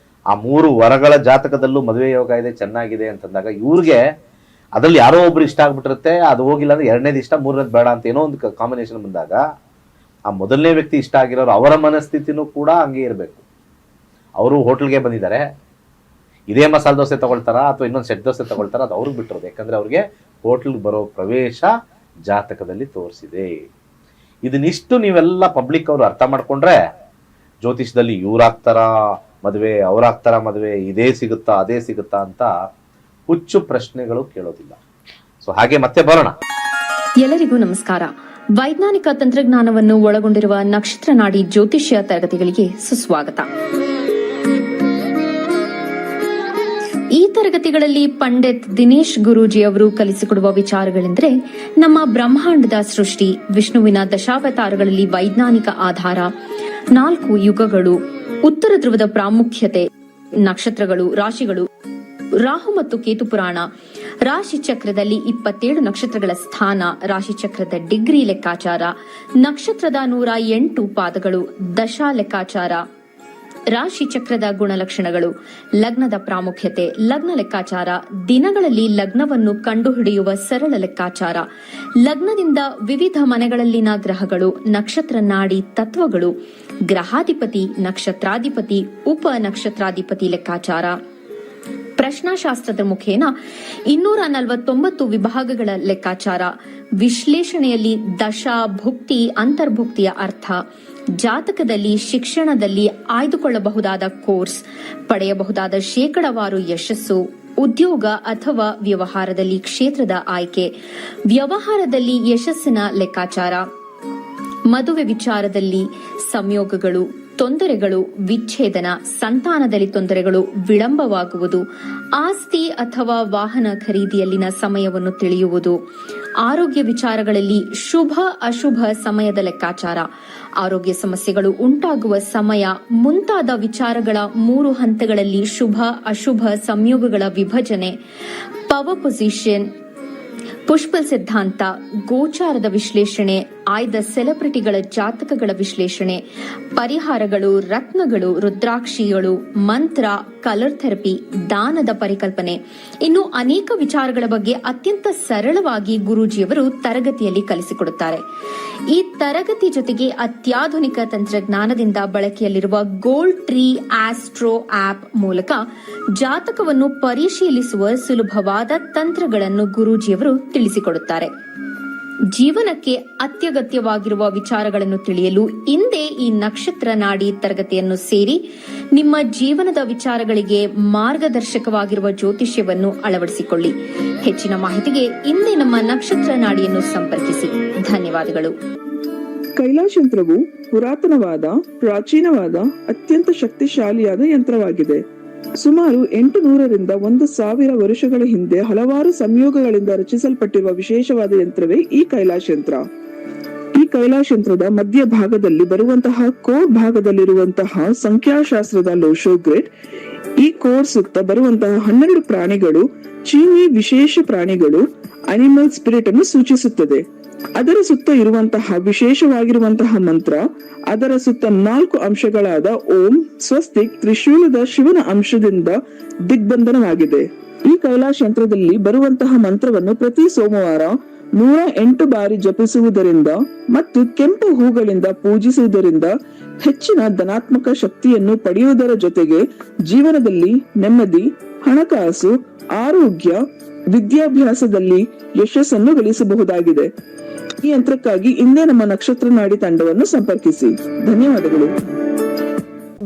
ಆ 3 ವರಗಳ ಜಾತಕದಲ್ಲೂ ಮದುವೆ ಯೋಗ ಇದೆ, ಚೆನ್ನಾಗಿದೆ ಅಂತಂದಾಗ ಇವ್ರಿಗೆ ಅದ್ರಲ್ಲಿ ಯಾರೋ ಒಬ್ರು ಇಷ್ಟ ಆಗ್ಬಿಟ್ಟಿರುತ್ತೆ. ಅದು ಹೋಗಿಲ್ಲ ಅಂದ್ರೆ 2ನೇದು ಇಷ್ಟ, 3ನೇದು ಬೇಡ ಅಂತ ಏನೋ ಒಂದು ಕಾಂಬಿನೇಷನ್ ಬಂದಾಗ ಆ ಮೊದಲನೇ ವ್ಯಕ್ತಿ ಇಷ್ಟ ಆಗಿರೋರು ಅವರ ಮನಸ್ಥಿತಿನೂ ಕೂಡ ಹಂಗೆ ಇರಬೇಕು. ಅವರು ಹೋಟೆಲ್ಗೆ ಬಂದಿದ್ದಾರೆ, ಇದೇ ಮಸಾಲೆ ದೋಸೆ ತಗೊಳ್ತಾರ ಅಥವಾ ಇನ್ನೊಂದು ಸೆಟ್ ದೋಸೆ ತಗೊಳ್ತಾರ, ಅದು ಅವ್ರಿಗೆ ಬಿಟ್ಟಿರೋದು. ಯಾಕಂದ್ರೆ ಅವ್ರಿಗೆ ಹೋಟೆಲ್ಗೆ ಬರೋ ಪ್ರವೇಶ ಜಾತಕದಲ್ಲಿ ತೋರಿಸಿದೆ. ಇದನ್ನಿಷ್ಟು ನೀವೆಲ್ಲ ಪಬ್ಲಿಕ್ ಅವರು ಅರ್ಥ ಮಾಡ್ಕೊಂಡ್ರೆ ಜ್ಯೋತಿಷದಲ್ಲಿ ಇವ್ರಾಗ್ತಾರ ಮದುವೆ, ಅವ್ರಾಗ್ತಾರ ಮದುವೆ, ಇದೇ ಸಿಗುತ್ತಾ ಅದೇ ಸಿಗುತ್ತಾ ಅಂತ ಹುಚ್ಚು ಪ್ರಶ್ನೆಗಳು ಕೇಳೋದಿಲ್ಲ. ಸೊ ಹಾಗೆ ಮತ್ತೆ ಬರೋಣ. ಎಲ್ಲರಿಗೂ ನಮಸ್ಕಾರ. ವೈಜ್ಞಾನಿಕ ತಂತ್ರಜ್ಞಾನವನ್ನು ಒಳಗೊಂಡಿರುವ ನಕ್ಷತ್ರ ನಾಡಿ ಜ್ಯೋತಿಷ್ಯ ತರಗತಿಗಳಿಗೆ ಸುಸ್ವಾಗತ. ಈ ತರಗತಿಗಳಲ್ಲಿ ಪಂಡಿತ್ ದಿನೇಶ್ ಗುರೂಜಿ ಅವರು ಕಲಿಸಿಕೊಡುವ ವಿಚಾರಗಳೆಂದರೆ ನಮ್ಮ ಬ್ರಹ್ಮಾಂಡದ ಸೃಷ್ಟಿ, ವಿಷ್ಣುವಿನ ದಶಾವತಾರಗಳಲ್ಲಿ ವೈಜ್ಞಾನಿಕ ಆಧಾರ, 4 ಯುಗಗಳು, ಉತ್ತರ ಧ್ರುವದ ಪ್ರಾಮುಖ್ಯತೆ, ನಕ್ಷತ್ರಗಳು, ರಾಶಿಗಳು, ರಾಹು ಮತ್ತು ಕೇತು ಪುರಾಣ, ರಾಶಿ ಚಕ್ರದಲ್ಲಿ 27 ನಕ್ಷತ್ರಗಳ ಸ್ಥಾನ, ರಾಶಿ ಚಕ್ರದ ಡಿಗ್ರಿ ಲೆಕ್ಕಾಚಾರ, ನಕ್ಷತ್ರದ 108 ಪಾದಗಳು, ದಶಾ ಲೆಕ್ಕಾಚಾರ, ರಾಶಿ ಚಕ್ರದ ಗುಣಲಕ್ಷಣಗಳು, ಲಗ್ನದ ಪ್ರಾಮುಖ್ಯತೆ, ಲಗ್ನ ಲೆಕ್ಕಾಚಾರ, ದಿನಗಳಲ್ಲಿ ಲಗ್ನವನ್ನು ಕಂಡುಹಿಡಿಯುವ ಸರಳ ಲೆಕ್ಕಾಚಾರ, ಲಗ್ನದಿಂದ ವಿವಿಧ ಮನೆಗಳಲ್ಲಿನ ಗ್ರಹಗಳು, ನಕ್ಷತ್ರ ನಾಡಿ ತತ್ವಗಳು, ಗ್ರಹಾಧಿಪತಿ, ನಕ್ಷತ್ರಾಧಿಪತಿ, ಉಪ ನಕ್ಷತ್ರಾಧಿಪತಿ ಲೆಕ್ಕಾಚಾರ, ಪ್ರಶ್ನಾಶಾಸ್ತ್ರದ ಮುಖೇನ 249 ವಿಭಾಗಗಳ ಲೆಕ್ಕಾಚಾರ, ವಿಶ್ಲೇಷಣೆಯಲ್ಲಿ ದಶಾ, ಭುಕ್ತಿ, ಅಂತರ್ಭುಕ್ತಿಯ ಅರ್ಥ, ಜಾತಕದಲ್ಲಿ, ಶಿಕ್ಷಣದಲ್ಲಿ ಆಯ್ದುಕೊಳ್ಳಬಹುದಾದ ಕೋರ್ಸ್, ಪಡೆಯಬಹುದಾದ ಶೇಕಡವಾರು ಯಶಸ್ಸು, ಉದ್ಯೋಗ ಅಥವಾ ವ್ಯವಹಾರದಲ್ಲಿ ಕ್ಷೇತ್ರದ ಆಯ್ಕೆ, ವ್ಯವಹಾರದಲ್ಲಿ ಯಶಸ್ಸಿನ ಲೆಕ್ಕಾಚಾರ, ಮದುವೆ ವಿಚಾರದಲ್ಲಿ ಸಂಯೋಗಗಳು, ತೊಂದರೆಗಳು, ವಿಚ್ಛೇದನ, ಸಂತಾನದಲ್ಲಿ ತೊಂದರೆಗಳು, ವಿಳಂಬವಾಗುವುದು, ಆಸ್ತಿ ಅಥವಾ ವಾಹನ ಖರೀದಿಯಲ್ಲಿನ ಸಮಯವನ್ನು ತಿಳಿಯುವುದು, ಆರೋಗ್ಯ ವಿಚಾರಗಳಲ್ಲಿ ಶುಭ ಅಶುಭ ಸಮಯದ ಲೆಕ್ಕಾಚಾರ, ಆರೋಗ್ಯ ಸಮಸ್ಯೆಗಳು ಉಂಟಾಗುವ ಸಮಯ ಮುಂತಾದ ವಿಚಾರಗಳ 3 ಹಂತಗಳಲ್ಲಿ ಶುಭ ಅಶುಭ ಸಂಯೋಗಗಳ ವಿಭಜನೆ, ಪವರ್ ಪೊಸಿಷನ್, ಪುಷ್ಪ ಸಿದ್ಧಾಂತ, ಗೋಚಾರದ ವಿಶ್ಲೇಷಣೆ, ಆಯ್ದ ಸೆಲೆಬ್ರಿಟಿಗಳ ಜಾತಕಗಳ ವಿಶ್ಲೇಷಣೆ, ಪರಿಹಾರಗಳು, ರತ್ನಗಳು, ರುದ್ರಾಕ್ಷಿಗಳು, ಮಂತ್ರ, ಕಲರ್ ಥೆರಪಿ, ದಾನದ ಪರಿಕಲ್ಪನೆ, ಇನ್ನು ಅನೇಕ ವಿಚಾರಗಳ ಬಗ್ಗೆ ಅತ್ಯಂತ ಸರಳವಾಗಿ ಗುರೂಜಿಯವರು ತರಗತಿಯಲ್ಲಿ ಕಲಿಸಿಕೊಡುತ್ತಾರೆ. ಈ ತರಗತಿ ಜೊತೆಗೆ ಅತ್ಯಾಧುನಿಕ ತಂತ್ರಜ್ಞಾನದಿಂದ ಬಳಕೆಯಲ್ಲಿರುವ ಗೋಲ್ಡ್ ಟ್ರೀ ಆಸ್ಟ್ರೋ ಆಪ್ ಮೂಲಕ ಜಾತಕವನ್ನು ಪರಿಶೀಲಿಸುವ ಸುಲಭವಾದ ತಂತ್ರಗಳನ್ನು ಗುರೂಜಿಯವರು ತಿಳಿಸಿಕೊಡುತ್ತಾರೆ. ಜೀವನಕ್ಕೆ ಅತ್ಯಗತ್ಯವಾಗಿರುವ ವಿಚಾರಗಳನ್ನು ತಿಳಿಯಲು ಇಂದೇ ಈ ನಕ್ಷತ್ರ ನಾಡಿ ತರಗತಿಯನ್ನು ಸೇರಿ ನಿಮ್ಮ ಜೀವನದ ವಿಚಾರಗಳಿಗೆ ಮಾರ್ಗದರ್ಶಕವಾಗಿರುವ ಜ್ಯೋತಿಷ್ಯವನ್ನು ಅಳವಡಿಸಿಕೊಳ್ಳಿ. ಹೆಚ್ಚಿನ ಮಾಹಿತಿಗೆ ಇಂದೇ ನಮ್ಮ ನಕ್ಷತ್ರ ನಾಡಿಯನ್ನು ಸಂಪರ್ಕಿಸಿ. ಧನ್ಯವಾದಗಳು. ಕೈಲಾಶ್ ಯಂತ್ರವು ಪುರಾತನವಾದ, ಪ್ರಾಚೀನವಾದ, ಅತ್ಯಂತ ಶಕ್ತಿಶಾಲಿಯಾದ ಯಂತ್ರವಾಗಿದೆ. ಸುಮಾರು 800ರಿಂದ 1000 ವರ್ಷಗಳ ಹಿಂದೆ ಹಲವಾರು ಸಂಯೋಗಗಳಿಂದ ರಚಿಸಲ್ಪಟ್ಟಿರುವ ವಿಶೇಷವಾದ ಯಂತ್ರವೇ ಈ ಕೈಲಾಶ್ ಯಂತ್ರ. ಈ ಕೈಲಾಶ್ ಯಂತ್ರದ ಮಧ್ಯ ಭಾಗದಲ್ಲಿ ಬರುವಂತಹ ಕೋರ್ ಭಾಗದಲ್ಲಿರುವಂತಹ ಸಂಖ್ಯಾಶಾಸ್ತ್ರದ ಲೋಶೋ ಗ್ರಿಡ್, ಈ ಕೋರ್ ಸುತ್ತ ಬರುವಂತಹ 12 ಪ್ರಾಣಿಗಳು ಚೀನಿ ವಿಶೇಷ ಪ್ರಾಣಿಗಳು, ಅನಿಮಲ್ ಸ್ಪಿರಿಟ್ ಅನ್ನು ಸೂಚಿಸುತ್ತದೆ. ಅದರ ಸುತ್ತ ಇರುವಂತಹ ವಿಶೇಷವಾಗಿರುವಂತಹ ಮಂತ್ರ, ಅದರ ಸುತ್ತ 4 ಅಂಶಗಳಾದ ಓಂ, ಸ್ವಸ್ತಿಕ್, ತ್ರಿಶೂಲದ ಶಿವನ ಅಂಶದಿಂದ ದಿಗ್ಬಂಧನವಾಗಿದೆ. ಈ ಕೈಲಾಶ್ ಯಂತ್ರದಲ್ಲಿ ಬರುವಂತಹ ಮಂತ್ರವನ್ನು ಪ್ರತಿ ಸೋಮವಾರ 108 ಬಾರಿ ಜಪಿಸುವುದರಿಂದ ಮತ್ತು ಕೆಂಪು ಹೂಗಳಿಂದ ಪೂಜಿಸುವುದರಿಂದ ಹೆಚ್ಚಿನ ಧನಾತ್ಮಕ ಶಕ್ತಿಯನ್ನು ಪಡೆಯುವುದರ ಜೊತೆಗೆ ಜೀವನದಲ್ಲಿ ನೆಮ್ಮದಿ, ಹಣಕಾಸು, ಆರೋಗ್ಯ, ವಿದ್ಯಾಭ್ಯಾಸದಲ್ಲಿ ಯಶಸ್ಸನ್ನು ಗಳಿಸಬಹುದಾಗಿದೆ. ಈ ಯಂತ್ರಕ್ಕಾಗಿ ಇಂದೇ ನಮ್ಮ ನಕ್ಷತ್ರ ನಾಡಿ ತಂಡವನ್ನು ಸಂಪರ್ಕಿಸಿ. ಧನ್ಯವಾದಗಳು.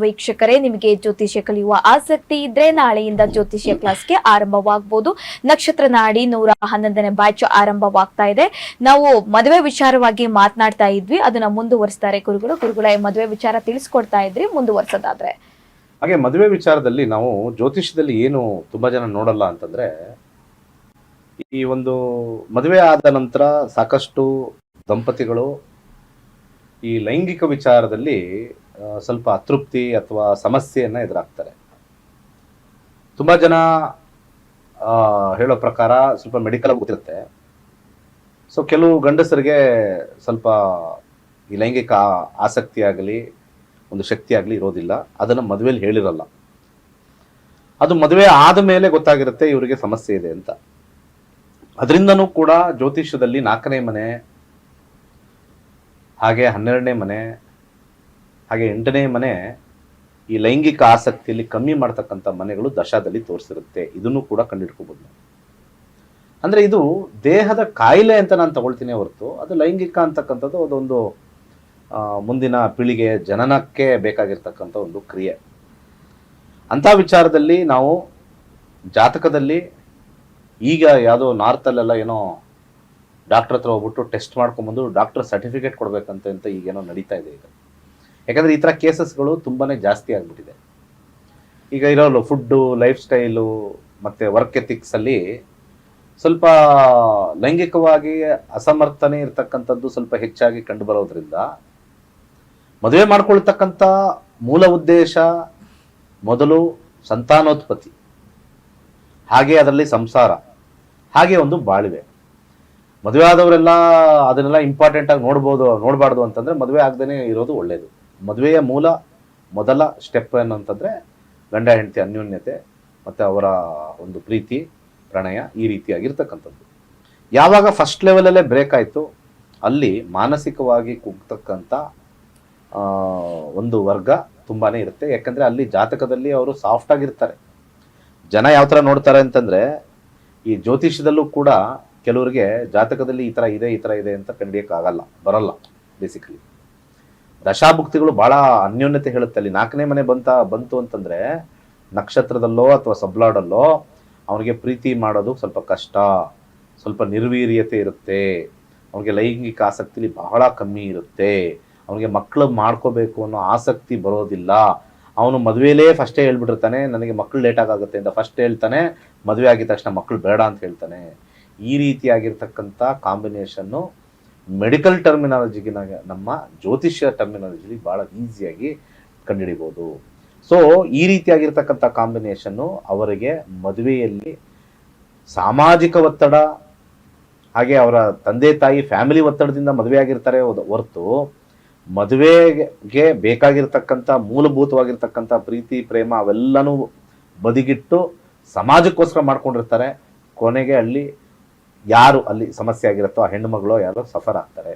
ವೀಕ್ಷಕರೇ, ನಿಮಗೆ ಜ್ಯೋತಿಷ್ಯ ಕಲಿಯುವ ಆಸಕ್ತಿ ಇದ್ರೆ ನಾಳೆಯಿಂದ ಜ್ಯೋತಿಷ್ಯ ಕ್ಲಾಸ್ಗೆ ಆರಂಭವಾಗಬಹುದು. ನಕ್ಷತ್ರ ನಾಡಿ 111ನೇ ಬ್ಯಾಚ್ ಆರಂಭವಾಗ್ತಾ ಇದೆ. ನಾವು ಮದುವೆ ವಿಚಾರವಾಗಿ ಮಾತನಾಡ್ತಾ ಇದ್ವಿ, ಅದನ್ನ ಮುಂದುವರಿಸ್ತಾರೆ ಗುರುಗಳ ಮದುವೆ ವಿಚಾರ ತಿಳಿಸ್ಕೊಡ್ತಾ ಇದ್ರಿ, ಮುಂದುವರ್ಸೋದಾದ್ರೆ. ಹಾಗೆ ಮದುವೆ ವಿಚಾರದಲ್ಲಿ ನಾವು ಜ್ಯೋತಿಷ್ಯದಲ್ಲಿ ಏನು ತುಂಬಾ ಜನ ನೋಡಲ್ಲ ಅಂತಂದ್ರೆ, ಈ ಒಂದು ಮದುವೆ ಆದ ನಂತರ ಸಾಕಷ್ಟು ದಂಪತಿಗಳು ಈ ಲೈಂಗಿಕ ವಿಚಾರದಲ್ಲಿ ಸ್ವಲ್ಪ ಅತೃಪ್ತಿ ಅಥವಾ ಸಮಸ್ಯೆಯನ್ನ ಎದುರಾಗ್ತಾರೆ. ತುಂಬಾ ಜನ ಹೇಳೋ ಪ್ರಕಾರ ಸ್ವಲ್ಪ ಮೆಡಿಕಲ್ ಗೊತ್ತಿರುತ್ತೆ. ಸೊ ಕೆಲವು ಗಂಡಸರಿಗೆ ಸ್ವಲ್ಪ ಈ ಲೈಂಗಿಕ ಆಸಕ್ತಿ ಆಗಲಿ ಒಂದು ಶಕ್ತಿ ಆಗಲಿ ಇರೋದಿಲ್ಲ, ಅದನ್ನು ಮದುವೆಯಲ್ಲಿ ಹೇಳಿರಲ್ಲ. ಅದು ಮದುವೆ ಆದ ಮೇಲೆ ಗೊತ್ತಾಗಿರುತ್ತೆ ಇವರಿಗೆ ಸಮಸ್ಯೆ ಇದೆ ಅಂತ. ಅದರಿಂದನೂ ಕೂಡ ಜ್ಯೋತಿಷ್ಯದಲ್ಲಿ 4ನೇ ಮನೆ, ಹಾಗೆ 12ನೇ ಮನೆ, ಹಾಗೆ 8ನೇ ಮನೆ ಈ ಲೈಂಗಿಕ ಆಸಕ್ತಿಯಲ್ಲಿ ಕಮ್ಮಿ ಮಾಡ್ತಕ್ಕಂಥ ಮನೆಗಳು ದಶಾದಲ್ಲಿ ತೋರಿಸಿರುತ್ತೆ. ಇದನ್ನು ಕೂಡ ಕಂಡಿಡ್ಕೋಬಹುದು. ಅಂದ್ರೆ ಇದು ದೇಹದ ಕಾಯಿಲೆ ಅಂತ ನಾನು ತಗೊಳ್ತೀನಿ ಹೊರತು ಅದು ಲೈಂಗಿಕ ಅಂತಕ್ಕಂಥದ್ದು ಅದೊಂದು ಮುಂದಿನ ಪೀಳಿಗೆ ಜನನಕ್ಕೆ ಬೇಕಾಗಿರ್ತಕ್ಕಂಥ ಒಂದು ಕ್ರಿಯೆ. ಅಂಥ ವಿಚಾರದಲ್ಲಿ ನಾವು ಜಾತಕದಲ್ಲಿ ಈಗ ಯಾವುದೋ ನಾರ್ತಲ್ಲೆಲ್ಲ ಏನೋ ಡಾಕ್ಟರ್ ಹತ್ರ ಹೋಗ್ಬಿಟ್ಟು ಟೆಸ್ಟ್ ಮಾಡ್ಕೊಂಬಂದು ಡಾಕ್ಟರ್ ಸರ್ಟಿಫಿಕೇಟ್ ಕೊಡ್ಬೇಕಂತ ಈಗೇನೋ ನಡೀತಾ ಇದೆ ಈಗ. ಯಾಕಂದರೆ ಈ ಥರ ಕೇಸಸ್ಗಳು ತುಂಬಾ ಜಾಸ್ತಿ ಆಗಿಬಿಟ್ಟಿದೆ. ಈಗ ಇರೋಲ್ಲ ಫುಡ್ಡು, ಲೈಫ್ ಸ್ಟೈಲು, ಮತ್ತು ವರ್ಕ್ ಎಥಿಕ್ಸಲ್ಲಿ ಸ್ವಲ್ಪ ಲೈಂಗಿಕವಾಗಿ ಅಸಮರ್ಥನೆ ಇರತಕ್ಕಂಥದ್ದು ಸ್ವಲ್ಪ ಹೆಚ್ಚಾಗಿ ಕಂಡುಬರೋದ್ರಿಂದ ಮದುವೆ ಮಾಡ್ಕೊಳ್ತಕ್ಕಂಥ ಮೂಲ ಉದ್ದೇಶ ಮೊದಲು ಸಂತಾನೋತ್ಪತ್ತಿ, ಹಾಗೆ ಅದರಲ್ಲಿ ಸಂಸಾರ, ಹಾಗೆ ಒಂದು ಬಾಳ್ವೆ. ಮದುವೆ ಆದವರೆಲ್ಲ ಅದನ್ನೆಲ್ಲ ಇಂಪಾರ್ಟೆಂಟ್ ಆಗಿ ನೋಡಬಾರ್ದು ಅಂತಂದ್ರೆ ಮದುವೆ ಆಗದೇನೆ ಇರೋದು ಒಳ್ಳೆಯದು. ಮದುವೆಯ ಮೊದಲ ಸ್ಟೆಪ್ ಏನಂತಂದ್ರೆ ಗಂಡ ಹೆಂಡತಿ ಅನ್ಯೋನ್ಯತೆ ಮತ್ತು ಅವರ ಒಂದು ಪ್ರೀತಿ ಪ್ರಣಯ ಈ ರೀತಿಯಾಗಿರ್ತಕ್ಕಂಥದ್ದು. ಯಾವಾಗ ಫಸ್ಟ್ ಲೆವೆಲಲ್ಲೇ ಬ್ರೇಕ್ ಆಯಿತು ಅಲ್ಲಿ ಮಾನಸಿಕವಾಗಿ ಕುಗ್ತಕ್ಕಂಥ ಒಂದು ವರ್ಗ ತುಂಬಾ ಇರುತ್ತೆ. ಯಾಕಂದರೆ ಅಲ್ಲಿ ಜಾತಕದಲ್ಲಿ ಅವರು ಸಾಫ್ಟ್ ಆಗಿರ್ತಾರೆ. ಜನ ಯಾವ ಥರ ನೋಡ್ತಾರೆ ಅಂತಂದರೆ, ಈ ಜ್ಯೋತಿಷ್ಯದಲ್ಲೂ ಕೂಡ ಕೆಲವರಿಗೆ ಜಾತಕದಲ್ಲಿ ಈ ಥರ ಇದೆ ಅಂತ ಕಂಡಿಯಕ್ಕಾಗಲ್ಲ, ಬರಲ್ಲ. ಬೇಸಿಕಲಿ ದಶಾಭುಕ್ತಿಗಳು ಭಾಳ ಅನ್ಯೋನ್ಯತೆ ಹೇಳುತ್ತೆ. ಅಲ್ಲಿ 4ನೇ ಮನೆ ಬಂತು ಅಂತಂದರೆ ನಕ್ಷತ್ರದಲ್ಲೋ ಅಥವಾ ಸಬ್ಲಾಡಲ್ಲೋ ಅವನಿಗೆ ಪ್ರೀತಿ ಮಾಡೋದು ಸ್ವಲ್ಪ ಕಷ್ಟ, ಸ್ವಲ್ಪ ನಿರ್ವೀರ್ಯತೆ ಇರುತ್ತೆ, ಅವನಿಗೆ ಲೈಂಗಿಕ ಆಸಕ್ತಿಲಿ ಬಹಳ ಕಮ್ಮಿ ಇರುತ್ತೆ, ಅವನಿಗೆ ಮಕ್ಕಳು ಮಾಡ್ಕೋಬೇಕು ಅನ್ನೋ ಆಸಕ್ತಿ ಬರೋದಿಲ್ಲ. ಅವನು ಮದುವೆಲೇ ಫಸ್ಟೇ ಹೇಳ್ಬಿಟ್ಟಿರ್ತಾನೆ ನನಗೆ ಮಕ್ಕಳು ಲೇಟಾಗಿ ಆಗುತ್ತೆ ಅಂತ ಫಸ್ಟ್ ಹೇಳ್ತಾನೆ, ಮದುವೆ ಆಗಿದ ತಕ್ಷಣ ಮಕ್ಕಳು ಬೇಡ ಅಂತ ಹೇಳ್ತಾನೆ. ಈ ರೀತಿಯಾಗಿರ್ತಕ್ಕಂಥ ಕಾಂಬಿನೇಷನ್ನು ಮೆಡಿಕಲ್ ಟರ್ಮಿನಾಲಜಿಗಿನ ನಮ್ಮ ಜ್ಯೋತಿಷ್ಯ ಟರ್ಮಿನಾಲಜಿಲಿ ಭಾಳ ಈಸಿಯಾಗಿ ಕಂಡುಹಿಡಿಬೋದು. ಸೊ ಈ ರೀತಿಯಾಗಿರ್ತಕ್ಕಂಥ ಕಾಂಬಿನೇಷನ್ನು ಅವರಿಗೆ ಮದುವೆಯಲ್ಲಿ ಸಾಮಾಜಿಕ ಒತ್ತಡ, ಹಾಗೆ ಅವರ ತಂದೆ ತಾಯಿ ಫ್ಯಾಮಿಲಿ ಒತ್ತಡದಿಂದ ಮದುವೆ ಆಗಿರ್ತಾರೆ ಹೊರತು ಮದುವೆಗೆ ಬೇಕಾಗಿರ್ತಕ್ಕಂಥ ಮೂಲಭೂತವಾಗಿರ್ತಕ್ಕಂಥ ಪ್ರೀತಿ ಪ್ರೇಮ ಅವೆಲ್ಲನೂ ಬದಿಗಿಟ್ಟು ಸಮಾಜಕ್ಕೋಸ್ಕರ ಮಾಡ್ಕೊಂಡಿರ್ತಾರೆ. ಕೊನೆಗೆ ಯಾರು ಅಲ್ಲಿ ಸಮಸ್ಯೆ ಆಗಿರುತ್ತೋ ಆ ಹೆಣ್ಣು ಮಗಳು ಯಾರೋ ಸಫರ್ ಆಗ್ತಾರೆ.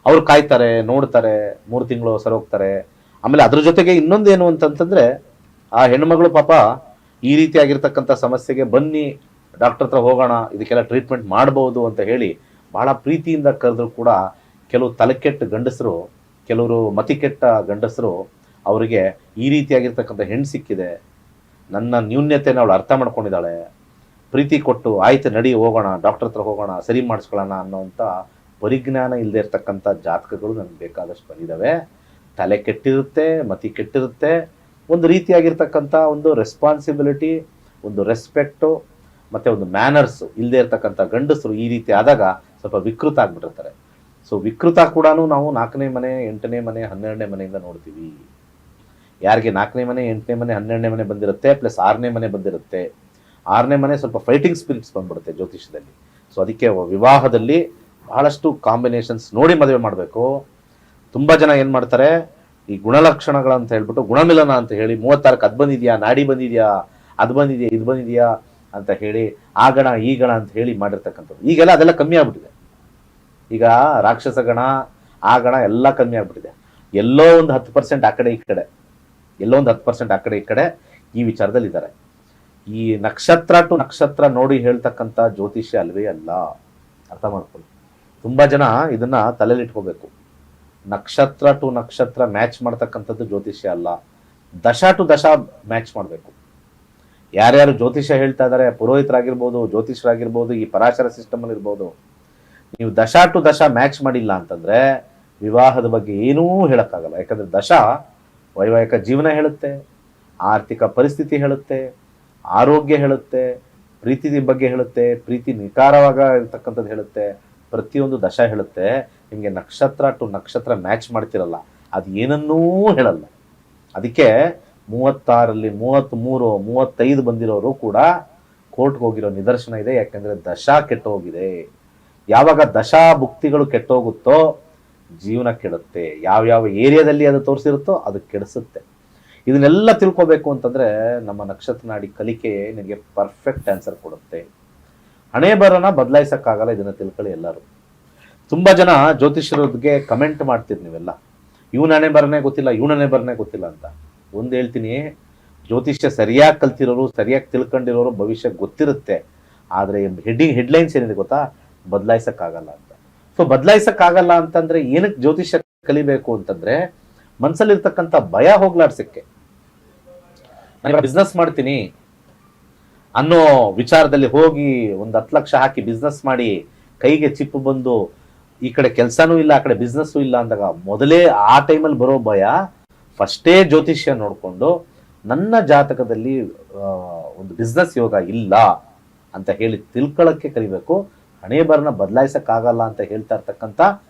ಅವ್ರು ಕಾಯ್ತಾರೆ, ನೋಡ್ತಾರೆ, 3 ತಿಂಗಳು ಸರಿ ಹೋಗ್ತಾರೆ. ಆಮೇಲೆ ಅದ್ರ ಜೊತೆಗೆ ಇನ್ನೊಂದೇನು ಅಂತಂತಂದ್ರೆ ಆ ಹೆಣ್ಣುಮಗಳು ಪಾಪ ಈ ರೀತಿಯಾಗಿರ್ತಕ್ಕಂಥ ಸಮಸ್ಯೆಗೆ ಬನ್ನಿ ಡಾಕ್ಟರ್ ಹತ್ರ ಹೋಗೋಣ, ಇದಕ್ಕೆಲ್ಲ ಟ್ರೀಟ್ಮೆಂಟ್ ಮಾಡ್ಬೋದು ಅಂತ ಹೇಳಿ ಬಹಳ ಪ್ರೀತಿಯಿಂದ ಕರೆದ್ರು ಕೂಡ ಕೆಲವು ತಲೆಕೆಟ್ಟ ಗಂಡಸರು, ಕೆಲವರು ಮತಿಕೆಟ್ಟ ಗಂಡಸರು ಅವರಿಗೆ ಈ ರೀತಿಯಾಗಿರ್ತಕ್ಕಂಥ ಹೆಣ್ಣು ಸಿಕ್ಕಿದೆ, ನನ್ನ ನ್ಯೂನ್ಯತೆನ ಅವಳು ಅರ್ಥ ಮಾಡ್ಕೊಂಡಿದ್ದಾಳೆ, ಪ್ರೀತಿ ಕೊಟ್ಟು ಆಯ್ತು ನಡಿ ಹೋಗೋಣ ಡಾಕ್ಟರ್ ಹತ್ರ ಹೋಗೋಣ ಸರಿ ಮಾಡಿಸ್ಕೊಳ್ಳೋಣ ಅನ್ನೋಂಥ ಪರಿಜ್ಞಾನ ಇಲ್ಲದೆ ಇರ್ತಕ್ಕಂಥ ಜಾತಕಗಳು ನನಗೆ ಬೇಕಾದಷ್ಟು ಬಂದಿದ್ದಾವೆ. ತಲೆ ಕೆಟ್ಟಿರುತ್ತೆ, ಮತಿ ಕೆಟ್ಟಿರುತ್ತೆ, ಒಂದು ರೀತಿಯಾಗಿರ್ತಕ್ಕಂಥ ಒಂದು ರೆಸ್ಪಾನ್ಸಿಬಿಲಿಟಿ, ಒಂದು ರೆಸ್ಪೆಕ್ಟು ಮತ್ತು ಒಂದು ಮ್ಯಾನರ್ಸ್ ಇಲ್ಲದೆ ಇರ್ತಕ್ಕಂಥ ಗಂಡಸರು ಈ ರೀತಿ ಆದಾಗ ಸ್ವಲ್ಪ ವಿಕೃತ ಆಗಿಬಿಟ್ಟಿರ್ತಾರೆ. ಸೊ ವಿಕೃತ ಕೂಡ ನಾವು 4ನೇ ಮನೆ 8ನೇ ಮನೆ 12ನೇ ಮನೆಯಿಂದ ನೋಡ್ತೀವಿ. ಯಾರಿಗೆ 4ನೇ ಮನೆ 8ನೇ ಮನೆ 12ನೇ ಮನೆ ಬಂದಿರುತ್ತೆ ಪ್ಲಸ್ 6ನೇ ಮನೆ ಬಂದಿರುತ್ತೆ, 6ನೇ ಮನೆ ಸ್ವಲ್ಪ ಫೈಟಿಂಗ್ ಸ್ಪಿರಿಟ್ಸ್ ಬಂದ್ಬಿಡುತ್ತೆ ಜ್ಯೋತಿಷದಲ್ಲಿ. ಸೊ ಅದಕ್ಕೆ ವಿವಾಹದಲ್ಲಿ ಬಹಳಷ್ಟು ಕಾಂಬಿನೇಷನ್ಸ್ ನೋಡಿ ಮದುವೆ ಮಾಡಬೇಕು. ತುಂಬ ಜನ ಏನು ಮಾಡ್ತಾರೆ, ಈ ಗುಣಲಕ್ಷಣಗಳಂತ ಹೇಳ್ಬಿಟ್ಟು ಗುಣಮಿಲನ ಅಂತ ಹೇಳಿ 36ಕ್ಕೆ ಅದು ಬಂದಿದೆಯಾ, ನಾಡಿ ಬಂದಿದೆಯಾ, ಅದು ಬಂದಿದೆಯಾ, ಇದು ಬಂದಿದೆಯಾ ಅಂತ ಹೇಳಿ ಆ ಗಣ ಈ ಗಣ ಅಂತ ಹೇಳಿ ಮಾಡಿರ್ತಕ್ಕಂಥದ್ದು. ಈಗೆಲ್ಲ ಅದೆಲ್ಲ ಕಮ್ಮಿ ಆಗ್ಬಿಟ್ಟಿದೆ. ಈಗ ರಾಕ್ಷಸ ಗಣ ಆ ಗಣ ಎಲ್ಲ ಕಮ್ಮಿ ಆಗ್ಬಿಟ್ಟಿದೆ. ಎಲ್ಲೋ ಒಂದು 10% ಆ ಕಡೆ ಈ ಕಡೆ, ಎಲ್ಲೋ ಒಂದು 10% ಆ ಕಡೆ ಈ ಕಡೆ ಈ ವಿಚಾರದಲ್ಲಿ ಇದ್ದಾರೆ. ಈ ನಕ್ಷತ್ರ ಟು ನಕ್ಷತ್ರ ನೋಡಿ ಹೇಳ್ತಕ್ಕಂಥ ಜ್ಯೋತಿಷ್ಯ ಅಲ್ವೇ ಅಲ್ಲ, ಅರ್ಥ ಮಾಡ್ಕೊಳ್ಳಿ. ತುಂಬ ಜನ ಇದನ್ನ ತಲೆಯಲ್ಲಿ ಇಟ್ಕೋಬೇಕು. ನಕ್ಷತ್ರ ಟು ನಕ್ಷತ್ರ ಮ್ಯಾಚ್ ಮಾಡ್ತಕ್ಕಂಥದ್ದು ಜ್ಯೋತಿಷ್ಯ ಅಲ್ಲ, ದಶ ಟು ದಶ ಮ್ಯಾಚ್ ಮಾಡಬೇಕು. ಯಾರ್ಯಾರು ಜ್ಯೋತಿಷ್ಯ ಹೇಳ್ತಾ ಇದ್ದಾರೆ, ಪುರೋಹಿತರಾಗಿರ್ಬೋದು, ಜ್ಯೋತಿಷರಾಗಿರ್ಬೋದು, ಈ ಪರಾಶರ ಸಿಸ್ಟಮಲ್ಲಿ ಇರ್ಬೋದು, ನೀವು ದಶ ಟು ದಶ ಮ್ಯಾಚ್ ಮಾಡಿಲ್ಲ ಅಂತಂದ್ರೆ ವಿವಾಹದ ಬಗ್ಗೆ ಏನೂ ಹೇಳಕ್ಕಾಗಲ್ಲ. ಯಾಕಂದ್ರೆ ದಶ ವೈವಾಹಿಕ ಜೀವನ ಹೇಳುತ್ತೆ, ಆರ್ಥಿಕ ಪರಿಸ್ಥಿತಿ ಹೇಳುತ್ತೆ, ಆರೋಗ್ಯ ಹೇಳುತ್ತೆ, ಪ್ರೀತಿ ಬಗ್ಗೆ ಹೇಳುತ್ತೆ, ಪ್ರೀತಿ ನಿಖಾರವಾಗಿರ್ತಕ್ಕಂಥದ್ದು ಹೇಳುತ್ತೆ, ಪ್ರತಿಯೊಂದು ದಶ ಹೇಳುತ್ತೆ. ನಿಮಗೆ ನಕ್ಷತ್ರ ಟು ನಕ್ಷತ್ರ ಮ್ಯಾಚ್ ಮಾಡ್ತಿರಲ್ಲ ಅದು ಏನನ್ನೂ ಹೇಳಲ್ಲ. ಅದಕ್ಕೆ 36ರಲ್ಲಿ 33 35 ಬಂದಿರೋರು ಕೂಡ ಕೋರ್ಟ್ಗೆ ಹೋಗಿರೋ ನಿದರ್ಶನ ಇದೆ. ಯಾಕಂದ್ರೆ ದಶ ಕೆಟ್ಟೋಗಿದೆ. ಯಾವಾಗ ದಶಾ ಭುಕ್ತಿಗಳು ಕೆಟ್ಟೋಗುತ್ತೋ ಜೀವನ ಕೆಡುತ್ತೆ. ಯಾವ್ಯಾವ ಏರಿಯಾದಲ್ಲಿ ಅದು ತೋರಿಸಿರುತ್ತೋ ಅದು ಕೆಡಿಸುತ್ತೆ. ಇದನ್ನೆಲ್ಲ ತಿಳ್ಕೊಬೇಕು ಅಂತಂದ್ರೆ ನಮ್ಮ ನಕ್ಷತ್ರ ನಾಡಿ ಕಲಿಕೆ ನಿಮಗೆ ಪರ್ಫೆಕ್ಟ್ ಆನ್ಸರ್ ಕೊಡುತ್ತೆ. ಹಣೆ ಬರನ ಬದಲಾಯಿಸಕ್ಕಾಗಲ್ಲ, ಇದನ್ನ ತಿಳ್ಕೊಳ್ಳಿ ಎಲ್ಲರೂ. ತುಂಬಾ ಜನ ಜ್ಯೋತಿಷ್ಯರಿಗೆ ಕಮೆಂಟ್ ಮಾಡ್ತೀರಿ ನೀವೆಲ್ಲ, ಇವನ ಹಣೆ ಬರನೇ ಗೊತ್ತಿಲ್ಲ, ಇವನ ಹಣೆ ಬರನೇ ಗೊತ್ತಿಲ್ಲ ಅಂತ. ಒಂದು ಹೇಳ್ತೀನಿ, ಜ್ಯೋತಿಷ್ಯ ಸರಿಯಾಗಿ ಕಲ್ತಿರೋರು, ಸರಿಯಾಗಿ ತಿಳ್ಕೊಂಡಿರೋರು ಭವಿಷ್ಯ ಗೊತ್ತಿರುತ್ತೆ. ಆದರೆ ಹೆಡ್ಲೈನ್ಸ್ ಏನಿದೆ ಗೊತ್ತಾ, ಬದಲಾಯಿಸಕ್ಕಾಗಲ್ಲ ಅಂತ. ಸೊ ಬದಲಾಯಿಸಕ್ಕಾಗಲ್ಲ ಅಂತಂದ್ರೆ ಏನಕ್ಕೆ ಜ್ಯೋತಿಷ್ಯ ಕಲಿಬೇಕು ಅಂತಂದ್ರೆ ಮನಸ್ಸಲ್ಲಿರ್ತಕ್ಕಂಥ ಭಯ ಹೋಗ್ಲಾಡ್ಸಕ್ಕೆ. ನಾನು ಬಿಸ್ನೆಸ್ ಮಾಡ್ತೀನಿ ಅನ್ನೋ ವಿಚಾರದಲ್ಲಿ ಹೋಗಿ ಒಂದು 10 ಲಕ್ಷ ಹಾಕಿ ಬಿಸ್ನೆಸ್ ಮಾಡಿ ಕೈಗೆ ಚಿಪ್ಪು ಬಂದು ಈ ಕಡೆ ಕೆಲಸನೂ ಇಲ್ಲ ಆ ಕಡೆ ಬಿಸ್ನೆಸ್ಸು ಇಲ್ಲ ಅಂದಾಗ ಮೊದಲೇ ಆ ಟೈಮಲ್ಲಿ ಬರೋ ಭಯ ಫಸ್ಟೇ ಜ್ಯೋತಿಷ್ಯ ನೋಡಿಕೊಂಡು ನನ್ನ ಜಾತಕದಲ್ಲಿ ಒಂದು ಬಿಸ್ನೆಸ್ ಯೋಗ ಇಲ್ಲ ಅಂತ ಹೇಳಿ ತಿಳ್ಕೊಳ್ಳೋಕ್ಕೆ ಕಲಿಬೇಕು. ಹಣೆ ಬರನ ಬದಲಾಯಿಸಕ್ಕಾಗಲ್ಲ ಅಂತ ಹೇಳ್ತಾ ಇರ್ತಕ್ಕಂಥ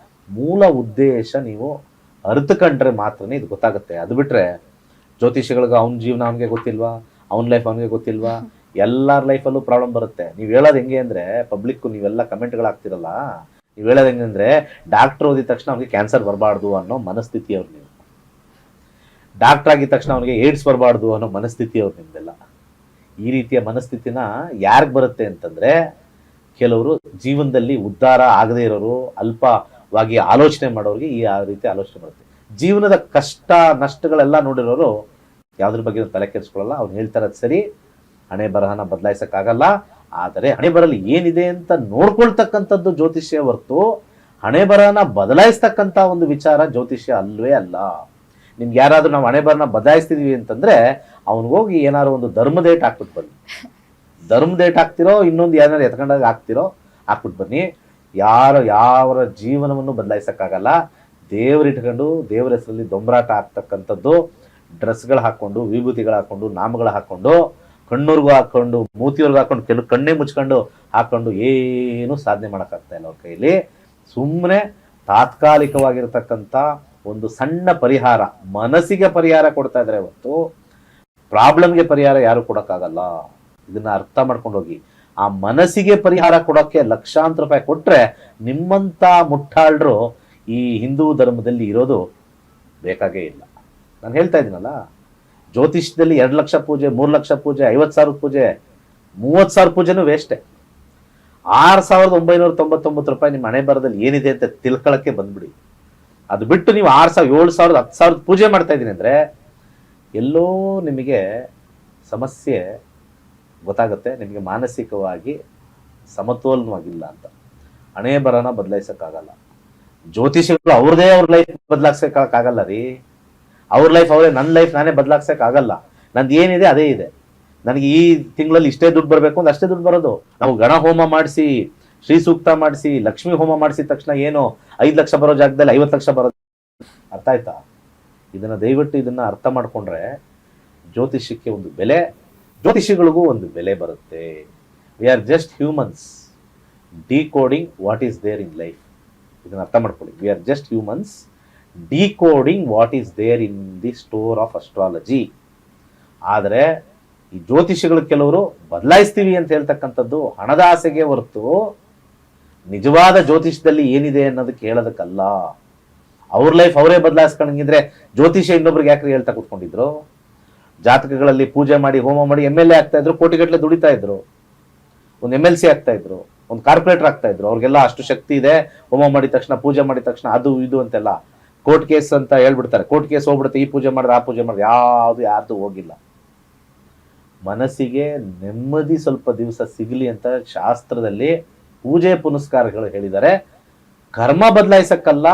ಮೂಲ ಉದ್ದೇಶ ನೀವು ಅರ್ಥಕೊಂಡ್ರೆ ಮಾತ್ರನೇ ಇದು ಗೊತ್ತಾಗುತ್ತೆ. ಅದು ಬಿಟ್ರೆ ಜ್ಯೋತಿಷಿಗಳಿಗೆ ಅವ್ನ ಜೀವನ ಅವನಿಗೆ ಗೊತ್ತಿಲ್ವಾ, ಅವ್ನ ಲೈಫ್ ಅವನಿಗೆ ಗೊತ್ತಿಲ್ವಾ, ಎಲ್ಲರ ಲೈಫಲ್ಲೂ ಪ್ರಾಬ್ಲಮ್ ಬರುತ್ತೆ. ನೀವು ಹೇಳೋದು ಹೆಂಗೆ ಅಂದರೆ, ಪಬ್ಲಿಕ್ಕು ನೀವೆಲ್ಲ ಕಮೆಂಟ್ಗಳು ಹಾಕ್ತಿರಲ್ಲ, ನೀವು ಹೇಳೋದು ಹೆಂಗೆ ಅಂದರೆ, ಡಾಕ್ಟರ್ ಓದಿದ ತಕ್ಷಣ ಅವನಿಗೆ ಕ್ಯಾನ್ಸರ್ ಬರಬಾರ್ದು ಅನ್ನೋ ಮನಸ್ಥಿತಿ ಅವ್ರು. ನೀವು ಡಾಕ್ಟರ್ ಆಗಿದ ತಕ್ಷಣ ಅವನಿಗೆ ಏಡ್ಸ್ ಬರಬಾರ್ದು ಅನ್ನೋ ಮನಸ್ಥಿತಿ ಅವ್ರು ನಿಮ್ದೆಲ್ಲ. ಈ ರೀತಿಯ ಮನಸ್ಥಿತಿನ ಯಾರಿಗೆ ಬರುತ್ತೆ ಅಂತಂದರೆ, ಕೆಲವರು ಜೀವನದಲ್ಲಿ ಉದ್ಧಾರ ಆಗದೇ ಇರೋರು, ಅಲ್ಪವಾಗಿ ಆಲೋಚನೆ ಮಾಡೋರಿಗೆ ಈ ರೀತಿ ಆಲೋಚನೆ ಬರುತ್ತೆ. ಜೀವನದ ಕಷ್ಟ ನಷ್ಟಗಳೆಲ್ಲ ನೋಡಿರೋರು ಯಾವುದ್ರ ಬಗ್ಗೆ ತಲೆ ಕೆಡಿಸ್ಕೊಳ್ಳಲ್ಲ. ಅವ್ನು ಹೇಳ್ತಾರದು ಸರಿ, ಹಣೆ ಬರಹನ ಬದಲಾಯಿಸಕ್ಕಾಗಲ್ಲ, ಆದರೆ ಹಣೆ ಬರಲಿ ಏನಿದೆ ಅಂತ ನೋಡ್ಕೊಳ್ತಕ್ಕಂಥದ್ದು ಜ್ಯೋತಿಷ್ಯ ಹೊರತು ಹಣೆ ಬರಹನ ಬದಲಾಯಿಸ್ತಕ್ಕಂಥ ಒಂದು ವಿಚಾರ ಜ್ಯೋತಿಷ್ಯ ಅಲ್ವೇ ಅಲ್ಲ. ನಿಮ್ಗೆ ಯಾರಾದ್ರೂ ನಾವು ಹಣೆ ಬರಹನ ಬದಲಾಯಿಸ್ತಿದೀವಿ ಅಂತಂದ್ರೆ ಅವ್ನಿಗೋಗಿ ಏನಾದ್ರು ಒಂದು ಧರ್ಮದೇಟ್ ಹಾಕ್ಬಿಟ್ಟು ಬನ್ನಿ. ಧರ್ಮದೇಟ್ ಹಾಕ್ತಿರೋ ಇನ್ನೊಂದು ಏನಾರು ಎತ್ಕೊಂಡಾಗ ಹಾಕ್ಬಿಟ್ಟು ಬನ್ನಿ. ಯಾವ ಜೀವನವನ್ನು ಬದಲಾಯಿಸಕ್ಕಾಗಲ್ಲ. ದೇವರಿಟ್ಕೊಂಡು ದೇವರ ಹೆಸರಲ್ಲಿ ದೊಂಬರಾಟ ಆಗ್ತಕ್ಕಂಥದ್ದು, ಡ್ರೆಸ್ಗಳು ಹಾಕ್ಕೊಂಡು, ವಿಭೂತಿಗಳು ಹಾಕ್ಕೊಂಡು, ನಾಮಗಳು ಹಾಕ್ಕೊಂಡು, ಕಣ್ಣೂರ್ಗೂ ಹಾಕ್ಕೊಂಡು, ಮೂತಿಯವ್ರಿಗೂ ಹಾಕೊಂಡು, ಕೆಲವು ಕಣ್ಣೇ ಮುಚ್ಕೊಂಡು ಹಾಕ್ಕೊಂಡು ಏನು ಸಾಧನೆ ಮಾಡೋಕ್ಕಾಗ್ತಾ ಇಲ್ಲ ಅವ್ರ ಕೈಲಿ. ಸುಮ್ಮನೆ ತಾತ್ಕಾಲಿಕವಾಗಿರ್ತಕ್ಕಂಥ ಒಂದು ಸಣ್ಣ ಪರಿಹಾರ, ಮನಸ್ಸಿಗೆ ಪರಿಹಾರ ಕೊಡ್ತಾ ಇದ್ದಾರೆ ಹೊತ್ತು ಪ್ರಾಬ್ಲಮ್ಗೆ ಪರಿಹಾರ ಯಾರು ಕೊಡೋಕ್ಕಾಗಲ್ಲ. ಇದನ್ನ ಅರ್ಥ ಮಾಡ್ಕೊಂಡು ಹೋಗಿ. ಆ ಮನಸ್ಸಿಗೆ ಪರಿಹಾರ ಕೊಡೋಕ್ಕೆ ಲಕ್ಷಾಂತರ ರೂಪಾಯಿ ಕೊಟ್ರೆ ನಿಮ್ಮಂಥ ಮುಟ್ಟಾಳ್ರು ಈ ಹಿಂದೂ ಧರ್ಮದಲ್ಲಿ ಇರೋದು ಬೇಕಾಗೇ ಇಲ್ಲ. ನಾನು ಹೇಳ್ತಾ ಇದ್ದೀನಲ್ಲ, ಜ್ಯೋತಿಷ್ಯದಲ್ಲಿ 2 ಲಕ್ಷ ಪೂಜೆ, 3 ಲಕ್ಷ ಪೂಜೆ, 50,000 ಪೂಜೆ, 30,000 ಪೂಜೆನೂ ವೇಸ್ಟೆ. 6,999 ರೂಪಾಯಿ ನಿಮ್ಮ ಹಣೆ ಬರದಲ್ಲಿ ಏನಿದೆ ಅಂತ ತಿಳ್ಕೊಳ್ಳೋಕ್ಕೆ ಬಂದ್ಬಿಡಿ. ಅದು ಬಿಟ್ಟು ನೀವು 6,000, 7,000, 10,000 ಪೂಜೆ ಮಾಡ್ತಾ ಇದ್ದೀನಿ ಅಂದರೆ ಎಲ್ಲೋ ನಿಮಗೆ ಸಮಸ್ಯೆ ಗೊತ್ತಾಗುತ್ತೆ. ನಿಮಗೆ ಮಾನಸಿಕವಾಗಿ ಸಮತೋಲನವಾಗಿಲ್ಲ ಅಂತ. ಹಣೆ ಬರನ ಬದಲಾಯಿಸಕ್ಕಾಗಲ್ಲ. ಜ್ಯೋತಿಷಿಗಳು ಅವ್ರ ಲೈಫ್ ಬದಲಾಯಿಸಕ್ಕಾಗಲ್ಲ ರೀ. ಅವ್ರ ಲೈಫ್ ಅವರೇ, ನನ್ನ ಲೈಫ್ ನಾನೇ ಬದಲಾಯಿಸಕ್ಕಾಗಲ್ಲ. ನಂದು ಏನಿದೆ ಅದೇ ಇದೆ. ನನಗೆ ಈ ತಿಂಗಳಲ್ಲಿ ಇಷ್ಟೇ ದುಡ್ಡು ಬರಬೇಕು ಅಂದ್ರೆ ಅಷ್ಟೇ ದುಡ್ಡು ಬರೋದು. ನಾವು ಗಣ ಹೋಮ ಮಾಡಿಸಿ, ಶ್ರೀ ಸೂಕ್ತ ಮಾಡಿಸಿ, ಲಕ್ಷ್ಮಿ ಹೋಮ ಮಾಡಿಸಿದ ತಕ್ಷಣ ಏನು 5 ಲಕ್ಷ ಬರೋ ಜಾಗದಲ್ಲಿ 50 ಲಕ್ಷ ಬರೋದು. ಅರ್ಥ ಆಯ್ತಾ? ದಯವಿಟ್ಟು ಇದನ್ನ ಅರ್ಥ ಮಾಡ್ಕೊಂಡ್ರೆ ಜ್ಯೋತಿಷ್ಯಕ್ಕೆ ಒಂದು ಬೆಲೆ, ಜ್ಯೋತಿಷಿಗಳಿಗೂ ಒಂದು ಬೆಲೆ ಬರುತ್ತೆ. We are just humans decoding what is there in life. ಇದನ್ನ ಅರ್ಥ ಮಾಡ್ಕೊಳ್ಳಿ. We are just humans decoding what is there in the store of astrology. ಆದರೆ ಈ ಜ್ಯೋತಿಷಿಗಳು ಕೆಲವರು ಬದಲಾಯಿಸ್ತೀವಿ ಅಂತ ಹೇಳ್ತಕ್ಕಂಥದ್ದು ಹಣದ ಆಸೆಗೆ ಹೊರತು ನಿಜವಾದ ಜ್ಯೋತಿಷದಲ್ಲಿ ಏನಿದೆ ಅನ್ನೋದಕ್ಕೆ ಹೇಳೋದಕ್ಕಲ್ಲ. ಅವ್ರ ಲೈಫ್ ಅವರೇ ಬದಲಾಯಿಸ್ಕೊಂಡಂಗಿದ್ರೆ ಜ್ಯೋತಿಷ್ಯ ಇನ್ನೊಬ್ರಿಗೆ ಯಾಕ್ರಿ ಹೇಳ್ತಾ ಕೂತ್ಕೊಂಡಿದ್ರು? ಜಾತಕಗಳಲ್ಲಿ ಪೂಜೆ ಮಾಡಿ, ಹೋಮ ಮಾಡಿ MLA ಆಗ್ತಾ ಇದ್ರು, ಕೋಟಿಗಟ್ಟಲೆ ದುಡಿತಾ ಇದ್ರು. ಒಂದು MLC ಆಗ್ತಾ ಇದ್ರು, ಒಂದು ಕಾರ್ಪೊರೇಟರ್ ಆಗ್ತಾ ಇದ್ರು. ಅವ್ರಿಗೆಲ್ಲ ಅಷ್ಟು ಶಕ್ತಿ ಇದೆ. ಹೋಮ ಮಾಡಿದ ತಕ್ಷಣ, ಪೂಜೆ ಮಾಡಿದ ತಕ್ಷಣ ಅದು ಇದು ಅಂತೆಲ್ಲ ಕೋರ್ಟ್ ಕೇಸ್ ಅಂತ ಹೇಳ್ಬಿಡ್ತಾರೆ. ಕೋರ್ಟ್ ಕೇಸ್ ಹೋಗ್ಬಿಡುತ್ತೆ, ಈ ಪೂಜೆ ಮಾಡಿದ್ರೆ ಆ ಪೂಜೆ ಮಾಡಿದ್ರೆ ಯಾರ್ದು ಹೋಗಿಲ್ಲ. ಮನಸ್ಸಿಗೆ ನೆಮ್ಮದಿ ಸ್ವಲ್ಪ ದಿವಸ ಸಿಗಲಿ ಅಂತ ಶಾಸ್ತ್ರದಲ್ಲಿ ಪೂಜೆ ಪುನಸ್ಕಾರಗಳು ಹೇಳಿದ್ದಾರೆ. ಕರ್ಮ ಬದಲಾಯಿಸಕ್ಕಲ್ಲ,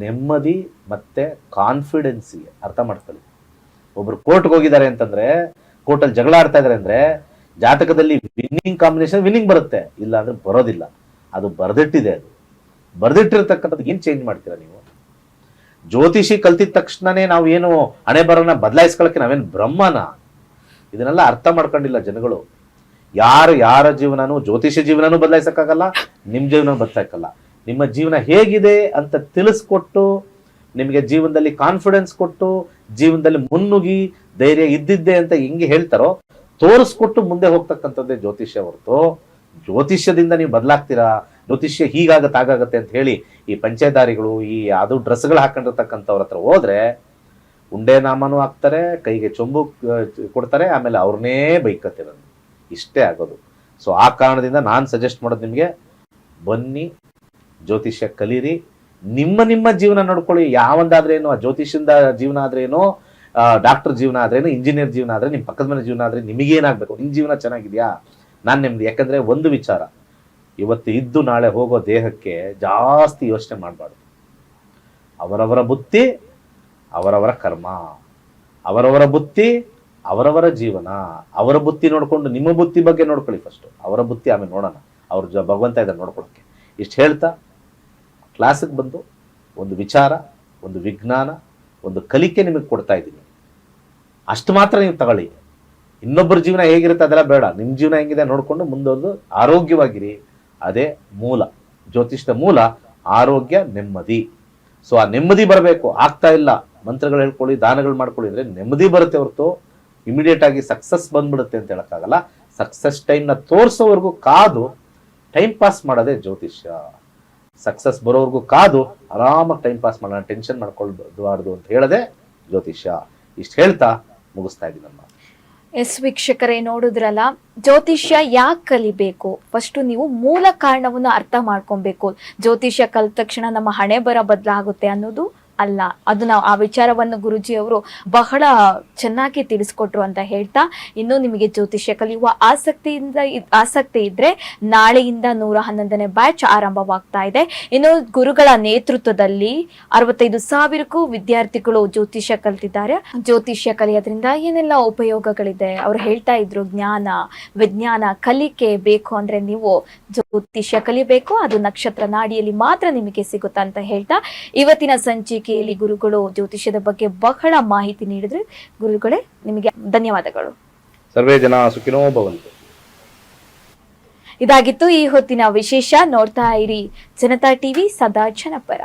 ನೆಮ್ಮದಿ ಮತ್ತೆ ಕಾನ್ಫಿಡೆನ್ಸಿಗೆ. ಅರ್ಥ ಮಾಡ್ಕೊಳ್ಳಿ. ಒಬ್ರು ಕೋರ್ಟ್ಗೆ ಹೋಗಿದ್ದಾರೆ ಅಂತಂದ್ರೆ, ಕೋರ್ಟಲ್ಲಿ ಜಗಳ ಆಡ್ತಾ ಇದಾರೆ ಅಂದ್ರೆ ಜಾತಕದಲ್ಲಿ ವಿನ್ನಿಂಗ್ ಕಾಂಬಿನೇಷನ್ ವಿನ್ನಿಂಗ್ ಬರುತ್ತೆ, ಇಲ್ಲ ಅಂದ್ರೆ ಬರೋದಿಲ್ಲ. ಅದು ಬರ್ದಿಟ್ಟಿದೆ. ಅದು ಬರ್ದಿಟ್ಟಿರ್ತಕ್ಕಂಥದ್ದು ಏನ್ ಚೇಂಜ್ ಮಾಡ್ತೀರಾ ನೀವು? ಜ್ಯೋತಿಷಿ ಕಲ್ತಿದ ತಕ್ಷಣನೇ ನಾವು ಏನು ಹಣೆ ಬರನ ಬದಲಾಯಿಸ್ಕೊಳ್ಳೋಕೆ ನಾವೇನು ಬ್ರಹ್ಮನ? ಇದನ್ನೆಲ್ಲ ಅರ್ಥ ಮಾಡ್ಕೊಂಡಿಲ್ಲ ಜನಗಳು. ಯಾರ ಜೀವನನೂ, ಜ್ಯೋತಿಷ ಜೀವನನೂ ಬದಲಾಯಿಸಕ್ಕಾಗಲ್ಲ, ನಿಮ್ಮ ಜೀವನ ಬದಲಾಯಿಸಕ್ಕಲ್ಲ. ನಿಮ್ಮ ಜೀವನ ಹೇಗಿದೆ ಅಂತ ತಿಳಿಸ್ಕೊಟ್ಟು, ನಿಮಗೆ ಜೀವನದಲ್ಲಿ ಕಾನ್ಫಿಡೆನ್ಸ್ ಕೊಟ್ಟು, ಜೀವನದಲ್ಲಿ ಮುನ್ನುಗ್ಗಿ ಧೈರ್ಯ ಇದ್ದಿದ್ದೆ ಅಂತ ಹೆಂಗೆ ಹೇಳ್ತಾರೋ ತೋರಿಸ್ಕೊಟ್ಟು ಮುಂದೆ ಹೋಗ್ತಕ್ಕಂಥದ್ದೇ ಜ್ಯೋತಿಷ್ಯ ಹೊರತು ಜ್ಯೋತಿಷ್ಯದಿಂದ ನೀವು ಬದಲಾಗ್ತೀರಾ, ಜ್ಯೋತಿಷ್ಯ ಹೀಗಾಗತ್ತೆ ಆಗಾಗತ್ತೆ ಅಂತ ಹೇಳಿ ಈ ಪಂಚೇದಾರಿಗಳು, ಈ ಅದು ಡ್ರೆಸ್ಗಳು ಹಾಕೊಂಡಿರ್ತಕ್ಕಂಥವ್ರ ಹತ್ರ ಹೋದ್ರೆ ಉಂಡೆ ನಾಮನೂ ಹಾಕ್ತಾರೆ, ಕೈಗೆ ಚೊಂಬು ಕೊಡ್ತಾರೆ, ಆಮೇಲೆ ಅವ್ರನ್ನೇ ಬೈಕತ್ತಿರೋದು. ಇಷ್ಟೇ ಆಗೋದು. ಸೊ ಆ ಕಾರಣದಿಂದ ನಾನು ಸಜೆಸ್ಟ್ ಮಾಡೋದು ನಿಮಗೆ, ಬನ್ನಿ ಜ್ಯೋತಿಷ್ಯ ಕಲೀರಿ, ನಿಮ್ಮ ಜೀವನ ನೋಡ್ಕೊಳ್ಳಿ. ಯಾವಂದಾದ್ರೇನು, ಜ್ಯೋತಿಷ್ಯದ ಜೀವನ ಆದ್ರೇನು, ಡಾಕ್ಟರ್ ಜೀವನ ಆದ್ರೇನು, ಇಂಜಿನಿಯರ್ ಜೀವನ ಆದ್ರೆ, ನಿಮ್ಮ ಪಕ್ಕದ ಮನೆ ಜೀವನ ಆದ್ರೆ ನಿಮಗೇನಾಗಬೇಕು? ನಿಮ್ಮ ಜೀವನ ಚೆನ್ನಾಗಿದೆಯಾ? ನಾನು ನಿಮ್ದು. ಯಾಕಂದ್ರೆ ಒಂದು ವಿಚಾರ, ಇವತ್ತು ಇದ್ದು ನಾಳೆ ಹೋಗೋ ದೇಹಕ್ಕೆ ಜಾಸ್ತಿ ಯೋಚನೆ ಮಾಡಬಾರ್ದು. ಅವರವರ ಬುತ್ತಿ ಅವರವರ ಕರ್ಮ, ಅವರವರ ಬುತ್ತಿ ಅವರವರ ಜೀವನ. ಅವರ ಬುತ್ತಿ ನೋಡ್ಕೊಂಡು ನಿಮ್ಮ ಬುತ್ತಿ ಬಗ್ಗೆ ನೋಡ್ಕೊಳ್ಳಿ ಫಸ್ಟ್. ಅವರ ಬುತ್ತಿ ಆಮೇಲೆ ನೋಡೋಣ. ಅವ್ರ ಭಗವಂತ ಇದ್ದಾರೆ ನೋಡ್ಕೊಳ್ಳೋಕ್ಕೆ. ಇಷ್ಟು ಹೇಳ್ತಾ ಕ್ಲಾಸಿಗೆ ಬಂದು ಒಂದು ವಿಚಾರ, ಒಂದು ವಿಜ್ಞಾನ, ಒಂದು ಕಲಿಕೆ ನಿಮಗೆ ಕೊಡ್ತಾ ಇದ್ದೀನಿ. ಅಷ್ಟು ಮಾತ್ರ ನೀವು ತಗೊಳ್ಳಿ. ಇನ್ನೊಬ್ಬರ ಜೀವನ ಹೇಗಿರುತ್ತೆ ಅದೆಲ್ಲ ಬೇಡ, ನಿಮ್ಮ ಜೀವನ ಹೆಂಗಿದೆ ನೋಡಿಕೊಂಡು ಮುಂದೊಂದು ಆರೋಗ್ಯವಾಗಿರಿ. ಅದೇ ಮೂಲ, ಜ್ಯೋತಿಷ್ಯದ ಮೂಲ ಆರೋಗ್ಯ, ನೆಮ್ಮದಿ. ಸೊ ಆ ನೆಮ್ಮದಿ ಬರಬೇಕು, ಆಗ್ತಾ ಇಲ್ಲ, ಮಂತ್ರಗಳು ಹೇಳ್ಕೊಳ್ಳಿ, ದಾನಗಳು ಮಾಡ್ಕೊಳ್ಳಿ ಅಂದ್ರೆ ನೆಮ್ಮದಿ ಬರುತ್ತೆ ಹೊರತು ಇಮಿಡಿಯೇಟ್ ಆಗಿ ಸಕ್ಸಸ್ ಬಂದ್ಬಿಡುತ್ತೆ ಅಂತ ಹೇಳಕ್ಕಾಗಲ್ಲ. ಸಕ್ಸಸ್ ಟೈಮ್ನ ತೋರಿಸೋವರೆಗೂ ಕಾದು ಟೈಮ್ ಪಾಸ್ ಮಾಡೋದೇ ಜ್ಯೋತಿಷ್ಯ. ಸಕ್ಸಸ್ ಬರೋವರೆಗೂ ಕಾದು ಆರಾಮಾಗಿ ಟೈಮ್ ಪಾಸ್ ಮಾಡೋಣ, ಟೆನ್ಷನ್ ಮಾಡ್ಕೊಳ್ಬಾರ್ದು ಅಂತ ಹೇಳದೆ ಜ್ಯೋತಿಷ್ಯ. ಇಷ್ಟು ಹೇಳ್ತಾ ಮುಗಿಸ್ತಾ ಇದ್ದೀನಿ ನಮ್ಮ. ಎಸ್ ವೀಕ್ಷಕರೇ, ನೋಡಿದ್ರಲ್ಲ, ಜ್ಯೋತಿಷ್ಯ ಯಾಕೆ ಕಲಿಬೇಕು, ಫಸ್ಟ್ ನೀವು ಮೂಲ ಕಾರಣವನ್ನು ಅರ್ಥ ಮಾಡ್ಕೊಬೇಕು. ಜ್ಯೋತಿಷ್ಯ ಕಲಿತ ತಕ್ಷಣ ನಮ್ಮ ಹಣೆ ಬರ ಬದಲಾಗುತ್ತೆ ಅನ್ನೋದು ಅಲ್ಲ. ಅದು ನಾವು ಆ ವಿಚಾರವನ್ನು ಗುರುಜಿ ಅವರು ಬಹಳ ಚೆನ್ನಾಗಿ ತಿಳಿಸ್ಕೊಟ್ರು ಅಂತ ಹೇಳ್ತಾ, ಇನ್ನು ನಿಮಗೆ ಜ್ಯೋತಿಷ್ಯ ಕಲಿಯುವ ಆಸಕ್ತಿ ಇದ್ರೆ ನಾಳೆಯಿಂದ 111ನೇ ಬ್ಯಾಚ್ ಆರಂಭವಾಗ್ತಾ ಇದೆ. ಇನ್ನು ಗುರುಗಳ ನೇತೃತ್ವದಲ್ಲಿ 65,000ಕ್ಕೂ ವಿದ್ಯಾರ್ಥಿಗಳು ಜ್ಯೋತಿಷ್ಯ ಕಲಿತಿದ್ದಾರೆ. ಜ್ಯೋತಿಷ್ಯ ಕಲಿಯೋದ್ರಿಂದ ಏನೆಲ್ಲ ಉಪಯೋಗಗಳಿದೆ ಅವ್ರು ಹೇಳ್ತಾ ಇದ್ರು. ಜ್ಞಾನ, ವಿಜ್ಞಾನ, ಕಲಿಕೆ ಬೇಕು ಅಂದ್ರೆ ನೀವು ಜ್ಯೋತಿಷ್ಯ ಕಲಿಬೇಕು. ಅದು ನಕ್ಷತ್ರ ನಾಡಿಯಲ್ಲಿ ಮಾತ್ರ ನಿಮಗೆ ಸಿಗುತ್ತಾ ಅಂತ ಹೇಳ್ತಾ, ಇವತ್ತಿನ ಸಂಚಿಕೆಯಲ್ಲಿ ಗುರುಗಳು ಜ್ಯೋತಿಷ್ಯದ ಬಗ್ಗೆ ಬಹಳ ಮಾಹಿತಿ ನೀಡಿದ್ರು. ಗುರುಗಳೇ, ನಿಮಗೆ ಧನ್ಯವಾದಗಳು. ಸರ್ವೇ ಜನ ಸುಖಿನೋ ಭವಂತು. ಇದಾಗಿತ್ತು ಈ ಹೊತ್ತಿನ ವಿಶೇಷ. ನೋಡ್ತಾ ಇರಿ ಜನತಾ ಟಿವಿ, ಸದಾ ಜನಪರ.